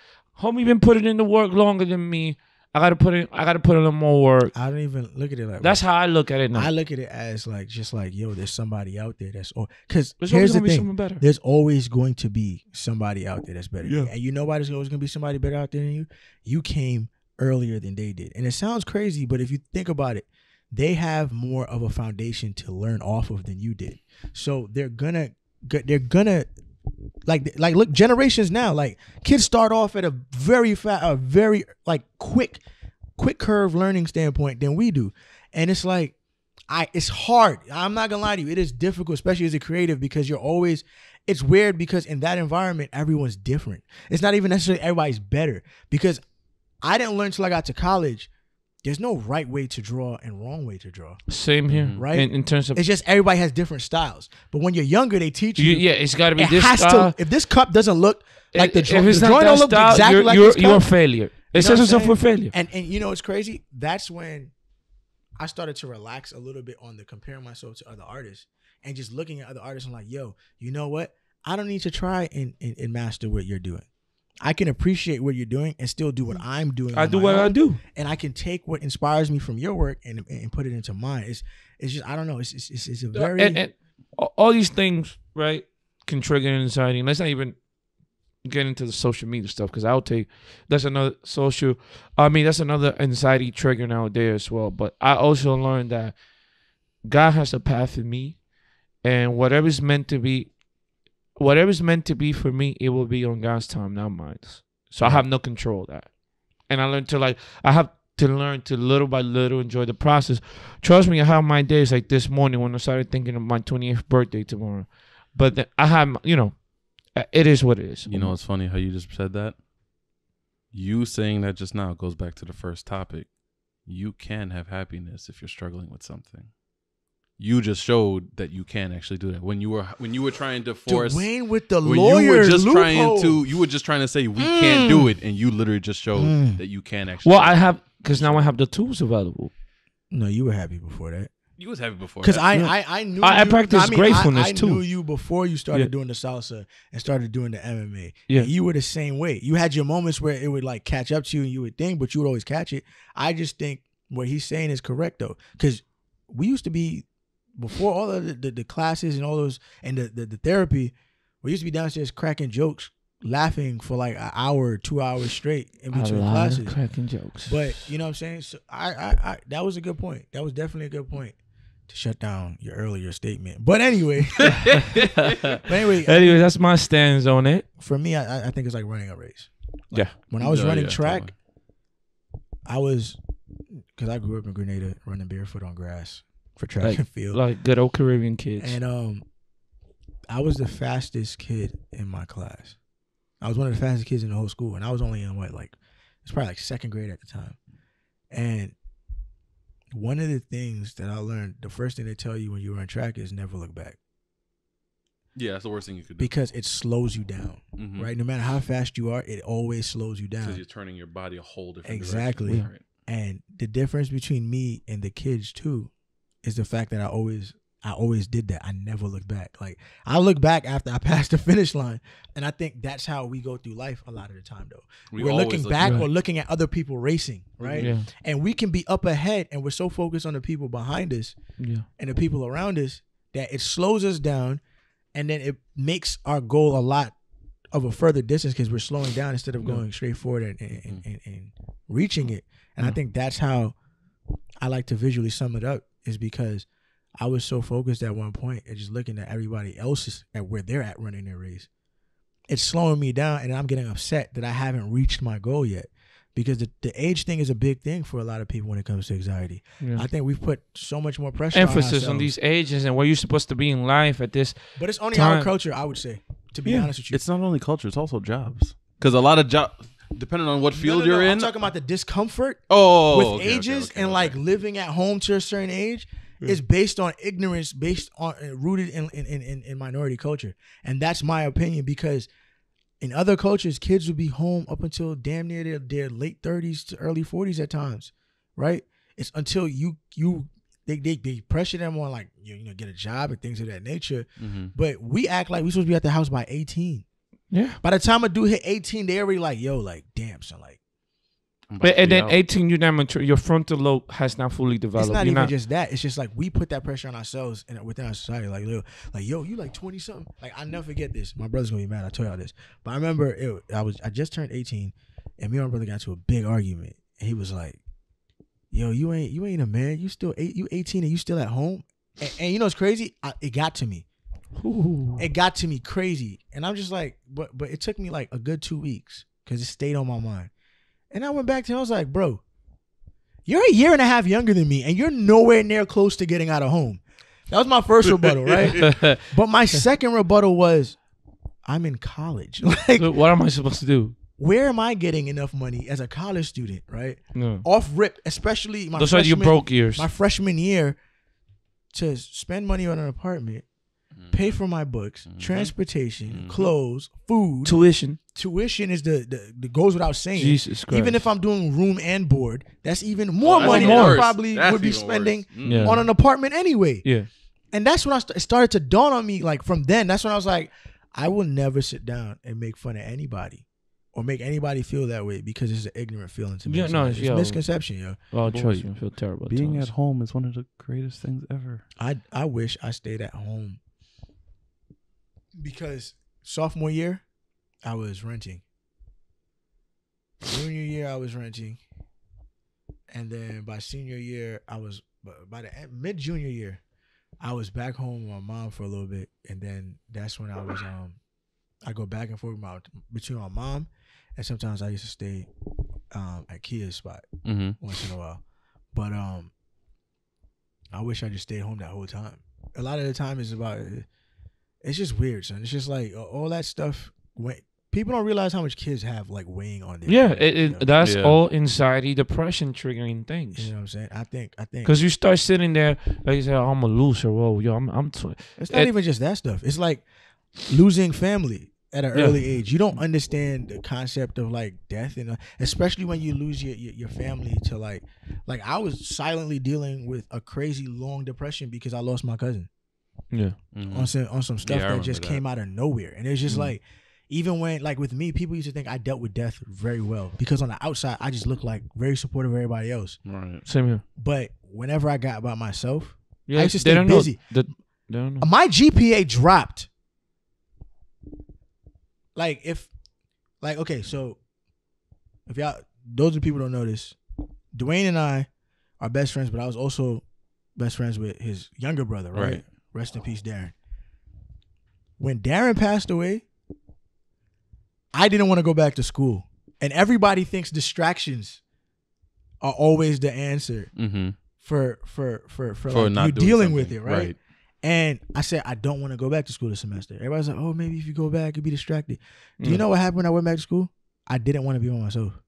homie been putting in the work longer than me. I gotta put in a little more work. I don't even look at it like that's how I look at it now. I look at it as like, just like, yo, there's somebody out there that's, because here's the thing, there's always going to be somebody out there that's better. Yeah. And you know why there's always gonna be somebody better out there than you? You came earlier than they did. And it sounds crazy, but if you think about it, they have more of a foundation to learn off of than you did. So they're gonna like look, generations now, like kids start off at a very like quick curve learning standpoint than we do. And it's like, it's hard. I'm not gonna lie to you. It is difficult, especially as a creative, because it's weird because in that environment, everyone's different. It's not even necessarily everybody's better, because I didn't learn till I got to college. There's no right way to draw and wrong way to draw. Same here, right? In terms of, it's just everybody has different styles. But when you're younger, they teach you. Yeah, it's got to be this style. If this cup doesn't look like the drawing, if it's the not drawing that don't look style, exactly like this cup, you're a failure. It sets us up for failure. And you know what's crazy? That's when I started to relax a little bit on the comparing myself to other artists and just looking at other artists. I'm like, yo, you know what? I don't need to try and master what you're doing. I can appreciate what you're doing and still do what I'm doing. I do what I do, and I can take what inspires me from your work and put it into mine. It's just, I don't know. It's a very and all these things, right, can trigger anxiety. And let's not even get into the social media stuff, because that's another anxiety trigger nowadays as well. But I also learned that God has a path for me, and whatever's meant to be for me, it will be on God's time, not mine. So I have no control of that. And I learned I have to learn to little by little enjoy the process. Trust me, I have my days like this morning when I started thinking of my 28th birthday tomorrow. But then I have, it is what it is. You know, it's funny how you just said that. You saying that just now goes back to the first topic. You can have happiness if you're struggling with something. You just showed that you can actually do that. When you were trying to force Dwayne with the lawyer you were just trying to say we can't do it, and you literally just showed that you can actually. Well, I have, because now I have the tools available. No, you were happy before that. You was happy before because that. I knew I practiced gratefulness too. I knew you before you started doing the salsa and started doing the MMA. Yeah, and you were the same way. You had your moments where it would like catch up to you and you would think, but you would always catch it. I just think what he's saying is correct though, because we used to be. Before all of the classes and all those and the therapy, we used to be downstairs cracking jokes, laughing for like an hour or 2 hours straight in between classes. Cracking jokes. But you know what I'm saying? So I that was a good point. That was definitely a good point to shut down your earlier statement. But anyway. Anyway, that's my stance on it. For me, I think it's like running a race. Like, yeah. When I was running track, totally. Because I grew up in Grenada running barefoot on grass. For track and field, like good old Caribbean kids, and I was the fastest kid in my class. I was one of the fastest kids in the whole school, and I was only in it's probably like second grade at the time. And one of the things that I learned, the first thing they tell you when you run track is never look back. Yeah, that's the worst thing you could do because it slows you down, right? No matter how fast you are, it always slows you down because you're turning your body a whole different exactly. direction. And the difference between me and the kids too. Is the fact that I always did that. I never look back. Like I look back after I passed the finish line, and I think that's how we go through life a lot of the time. Though we're looking back or looking at other people racing, right? Yeah. And we can be up ahead, and we're so focused on the people behind us and the people around us that it slows us down, and then it makes our goal a lot of a further distance because we're slowing down instead of going straight forward and reaching it. And I think that's how I like to visually sum it up. Is because I was so focused at one point and just looking at everybody else's at where they're at running their race. It's slowing me down, and I'm getting upset that I haven't reached my goal yet. Because the age thing is a big thing for a lot of people when it comes to anxiety. Yeah. I think we've put so much more pressure emphasis on these ages and where you're supposed to be in life at this But it's only our culture, I would say, to be honest with you. It's not only culture, it's also jobs. Because a lot of jobs, depending on what field you're in. I'm talking about the discomfort with ages and like living at home to a certain age is based on ignorance, rooted in minority culture. And that's my opinion because in other cultures, kids would be home up until damn near their late 30s to early 40s at times, right? It's until they pressure them on like, get a job and things of that nature. But we act like we're supposed to be at the house by 18. Yeah. By the time a dude hit 18, they already like, yo, like, damn, son, like. And then 18, you're not mature. Your frontal lobe has not fully developed. It's not even just that. It's just like we put that pressure on ourselves and within our society. Like, yo, you like 20 something. Like, I'll never forget this. My brother's gonna be mad. I told y'all this, but I remember I just turned 18, and me and my brother got into a big argument. And he was like, yo, you ain't a man. You 18 and you still at home. And you know what's crazy? It got to me. Ooh. It got to me crazy, and I'm just like, but it took me like a good 2 weeks because it stayed on my mind. And I went back to him. I was like, bro, you're a year and a half younger than me, and you're nowhere near close to getting out of home. That was my first rebuttal, right? But my second rebuttal was, I'm in college. Like, what am I supposed to do? Where am I getting enough money as a college student, right? No. Off rip, especially those are your broke years. My freshman year, to spend money on an apartment, pay for my books, transportation, clothes, food, tuition. Tuition is the goes without saying. Jesus Christ. Even if I'm doing room and board, that's even more money than I probably would be spending on an apartment anyway. Yeah. And that's when it started to dawn on me. Like from then, that's when I was like, I will never sit down and make fun of anybody or make anybody feel that way because it's an ignorant feeling to me. Yeah, no, it's a misconception, yo. Well, trust you, I feel terrible. Being at home is one of the greatest things ever. I wish I stayed at home because sophomore year, I was renting. Junior year, I was renting. And then by senior year, by the mid-junior year, I was back home with my mom for a little bit. And then that's when I go back and forth between my mom, and sometimes I used to stay at Kia's spot once in a while. But I wish I just stayed home that whole time. A lot of the time it's just weird, son. It's just like all that stuff. People don't realize how much kids have like weighing on them. Yeah, that's all anxiety, depression triggering things. You know what I'm saying? I think because you start sitting there like you say, I'm a loser. Whoa, yo, it's not even just that stuff. It's like losing family at an early age. You don't understand the concept of like death, and especially when you lose your family to like I was silently dealing with a crazy long depression because I lost my cousin. Yeah, on some stuff that just came out of nowhere, and it's just like. Even when, like with me, people used to think I dealt with death very well because on the outside, I just looked like very supportive of everybody else. Right. Same here. But whenever I got by myself, I used to stay busy. They don't know. My GPA dropped. Okay, so if y'all, those are people who don't know this, Dwayne and I are best friends, but I was also best friends with his younger brother, right? Rest in peace, Darren. When Darren passed away, I didn't want to go back to school. And everybody thinks distractions are always the answer for like you dealing with it, right? And I said, I don't want to go back to school this semester. Everybody's like, oh, maybe if you go back, you'll be distracted. Do you know what happened when I went back to school? I didn't want to be by myself.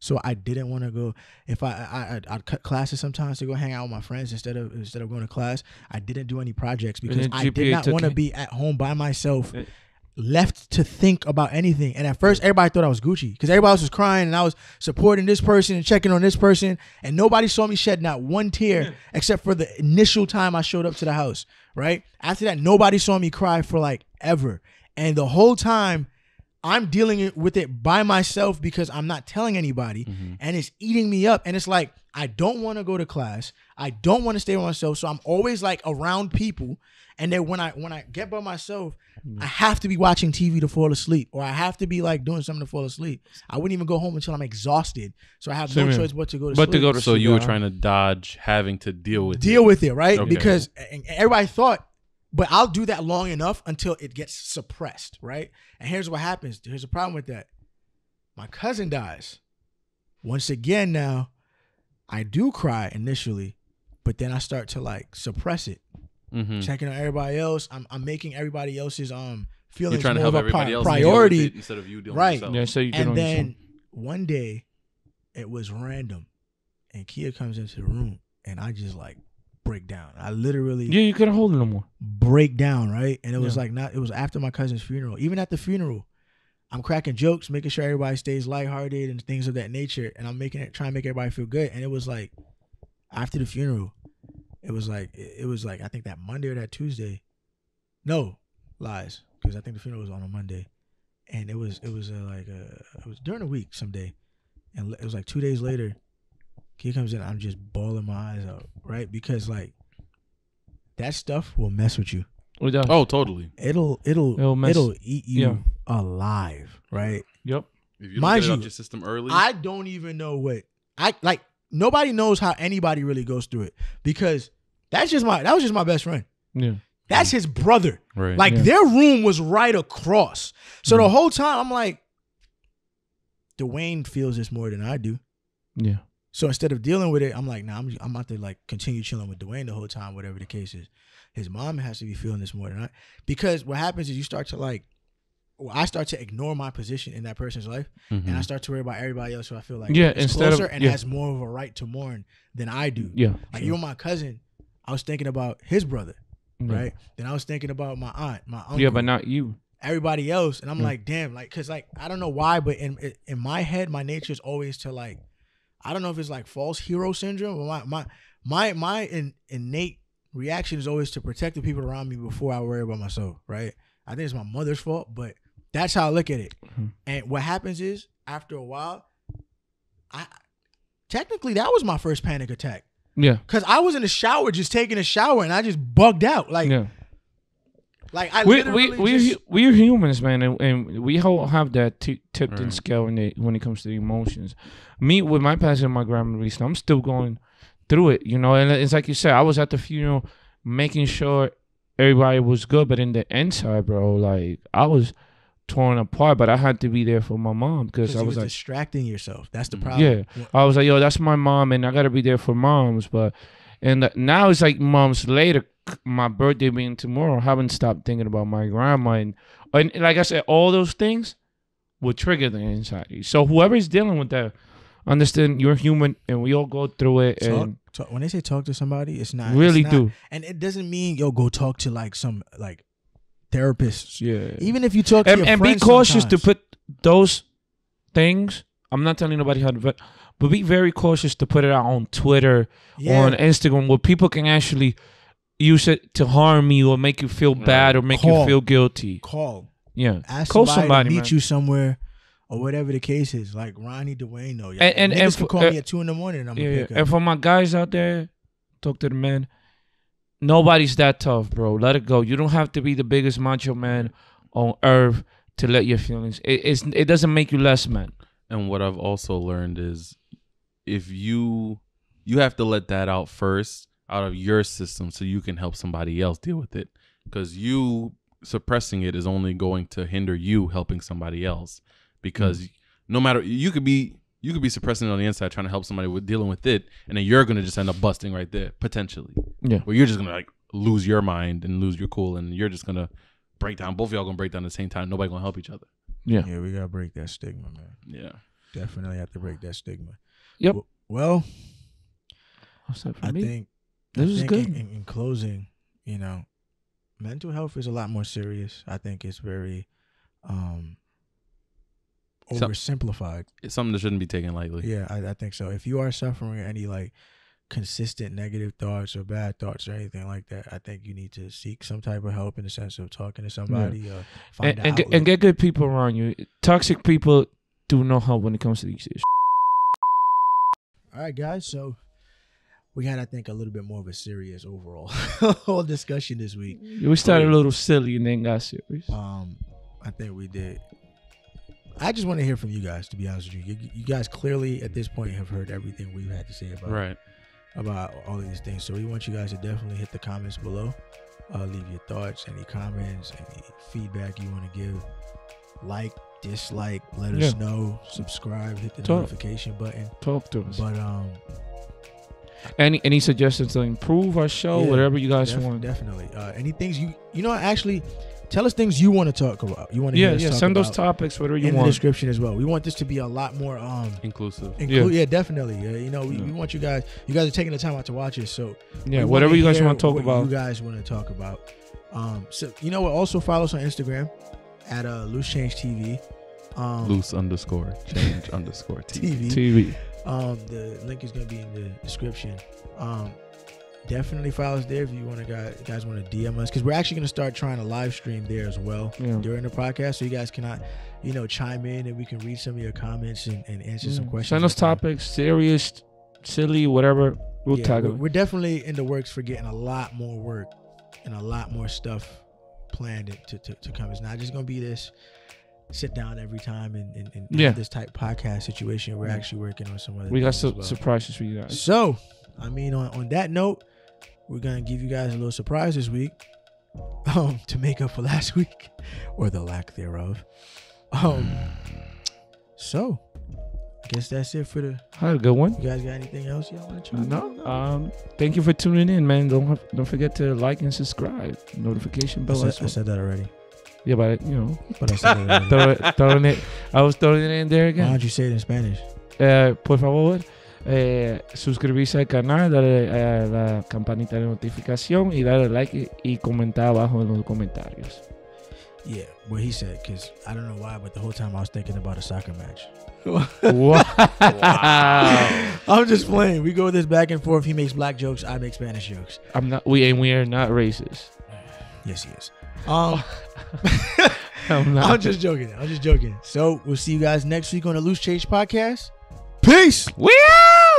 So I didn't want to go. If I'd cut classes sometimes to go hang out with my friends instead of going to class. I didn't do any projects because I did not want to be at home by myself. Left to think about anything. And at first everybody thought I was Gucci because everybody else was crying and I was supporting this person and checking on this person, and nobody saw me shed not one tear except for the initial time I showed up to the house, right? After that, nobody saw me cry for like ever. And the whole time I'm dealing with it by myself because I'm not telling anybody, and it's eating me up. And it's like, I don't want to go to class. I don't want to stay with myself. So I'm always like around people. And then when I get by myself, I have to be watching TV to fall asleep, or I have to be like doing something to fall asleep. I wouldn't even go home until I'm exhausted. So I have no choice but to go to sleep. So you were trying to dodge having to deal with it, right? Okay. Because everybody thought, but I'll do that long enough until it gets suppressed, right? And here's what happens. Here's a problem with that. My cousin dies. Once again now, I do cry initially, but then I start to like suppress it. Checking on everybody else. I'm making everybody else's feelings more of a priority instead of you dealing with yourself. Yeah, so you can. And then one day, it was random, and Kia comes into the room, and I just like break down. I literally you couldn't hold it no more. Break down, right? And it was like it was after my cousin's funeral. Even at the funeral, I'm cracking jokes, making sure everybody stays lighthearted and things of that nature, and I'm trying to make everybody feel good. And it was like after the funeral. It was like I think that Monday or that Tuesday. No, lies, because I think the funeral was on a Monday, and it was during the week someday, and it was like 2 days later. He comes in, I'm just bawling my eyes out, right? Because like that stuff will mess with you. Oh, totally. It'll eat you alive, right? Yep. If you don't get it out your system early, I don't even know what I like. Nobody knows how anybody really goes through it because that was just my best friend. Yeah. That's his brother. Right. Like their room was right across. So the whole time I'm like, Dwayne feels this more than I do. Yeah. So instead of dealing with it, I'm like, nah, I'm about to like continue chilling with Dwayne the whole time, whatever the case is. His mom has to be feeling this more than I, because what happens is you start to like, well, I start to ignore my position in that person's life, and I start to worry about everybody else who I feel like is closer and has more of a right to mourn than I do. Yeah, like even my cousin, I was thinking about his brother, right? Then I was thinking about my aunt, my uncle. Yeah, but not you. Everybody else, and I'm like, damn, like, cause like I don't know why, but in my head, my nature is always to like, I don't know if it's like false hero syndrome, but my innate reaction is always to protect the people around me before I worry about myself, right? I think it's my mother's fault, but that's how I look at it. And what happens is, after a while, technically that was my first panic attack. Yeah, cause I was in the shower, just taking a shower, and I just bugged out, like. Yeah. Like I we're humans, man, and we all have that tipped in scale when it comes to the emotions. Me, with my passing of my grandma recently, I'm still going through it, you know. And it's like you said, I was at the funeral making sure everybody was good, but in the inside, bro, like I was torn apart. But I had to be there for my mom because I was like distracting yourself. That's the problem. Yeah, I was like, yo, that's my mom, and I gotta be there for moms. But now it's like months later. My birthday being tomorrow, I haven't stopped thinking about my grandma, and like I said, all those things will trigger the anxiety. So whoever's dealing with that, understand you're human, and we all go through it. Talk, when they say talk to somebody, it's not really it's not, do, and it doesn't mean go talk to like some like therapists. Yeah, even if you talk to your and be friends cautious sometimes. to put those things. I'm not telling nobody how to, but be very cautious to put it out on Twitter or on Instagram where people can actually use it to harm you or make you feel bad or make you feel guilty. Ask call somebody to meet man. you somewhere or whatever the case is. Like Ronnie Dwayne, though. And can call me at 2 a.m. and I'm gonna pick up. And for my guys out there, talk to the men. Nobody's that tough, bro. Let it go. You don't have to be the biggest macho man on earth to let your feelings. It doesn't make you less man. And what I've also learned is, if you have to let that out first, out of your system, so you can help somebody else deal with it, because you suppressing it is only going to hinder you helping somebody else, because no matter, you could be suppressing it on the inside trying to help somebody with dealing with it, and then you're going to just end up busting right there potentially, where you're just going to like lose your mind and lose your cool, and you're just going to break down. Both of y'all going to break down at the same time. Nobody going to help each other. Yeah, we got to break that stigma, man. Yeah, definitely have to break that stigma. Yep. Well, I think this is good. In closing, you know, mental health is a lot more serious. I think it's very oversimplified. It's something that shouldn't be taken lightly. Yeah, I think so. If you are suffering any like consistent negative thoughts or bad thoughts or anything like that, I think you need to seek some type of help in the sense of talking to somebody. And get good people around you. Toxic people do no help when it comes to these issues. All right, guys. So we had, I think, a little bit more of a serious overall whole discussion this week. We started a little silly and then got serious. I think we did. I just want to hear from you guys, to be honest with you. You guys clearly at this point have heard everything we've had to say about all of these things. So we want you guys to definitely hit the comments below. Leave your thoughts, any comments, any feedback you want to give. Like, dislike, let us know. Subscribe, hit the notification button. Talk to us. But any suggestions to improve our show, whatever you guys want. Definitely. Any things you know, actually tell us things you want to talk about. You want to hear us talk send about those topics, whatever you in want. the description as well. We want this to be a lot more inclusive. Yeah, definitely. You know, we want you guys are taking the time out to watch us, so whatever you guys want to talk about. You guys want to talk about. So you know what, also follow us on Instagram at Loose Change TV. Loose_change_TV. The link is gonna be in the description. Definitely follow us there if you guys want to DM us, because we're actually gonna start trying to live stream there as well during the podcast, so you guys cannot, chime in and we can read some of your comments and answer some questions. Send us topics, serious, silly, whatever. We'll tackle it. We're definitely in the works for getting a lot more work and a lot more stuff planned to come. It's not just gonna be this sit down every time and have this type podcast situation. We're actually working on some other things. We got some surprises for you guys. So, I mean, on that note, we're gonna give you guys a little surprise this week, to make up for last week or the lack thereof. So, I guess that's it for the. Had a good one. You guys got anything else y'all want to try? No. Thank you for tuning in, man. Don't forget to like and subscribe. Notification bell. I said that already. Yeah, but you know. But I said it already. I was throwing it in there again. Why don't you say it in Spanish? Por favor, suscribirse al canal, darle a la campanita de notificación y darle like y comentar abajo en los comentarios. Yeah, what he said, because I don't know why, but the whole time I was thinking about a soccer match. Wow. I'm just playing. We go this back and forth. He makes black jokes. I make Spanish jokes. We are not racist. Yes, he is. I'm just joking. So we'll see you guys next week on the Loose Change Podcast. Peace. We out.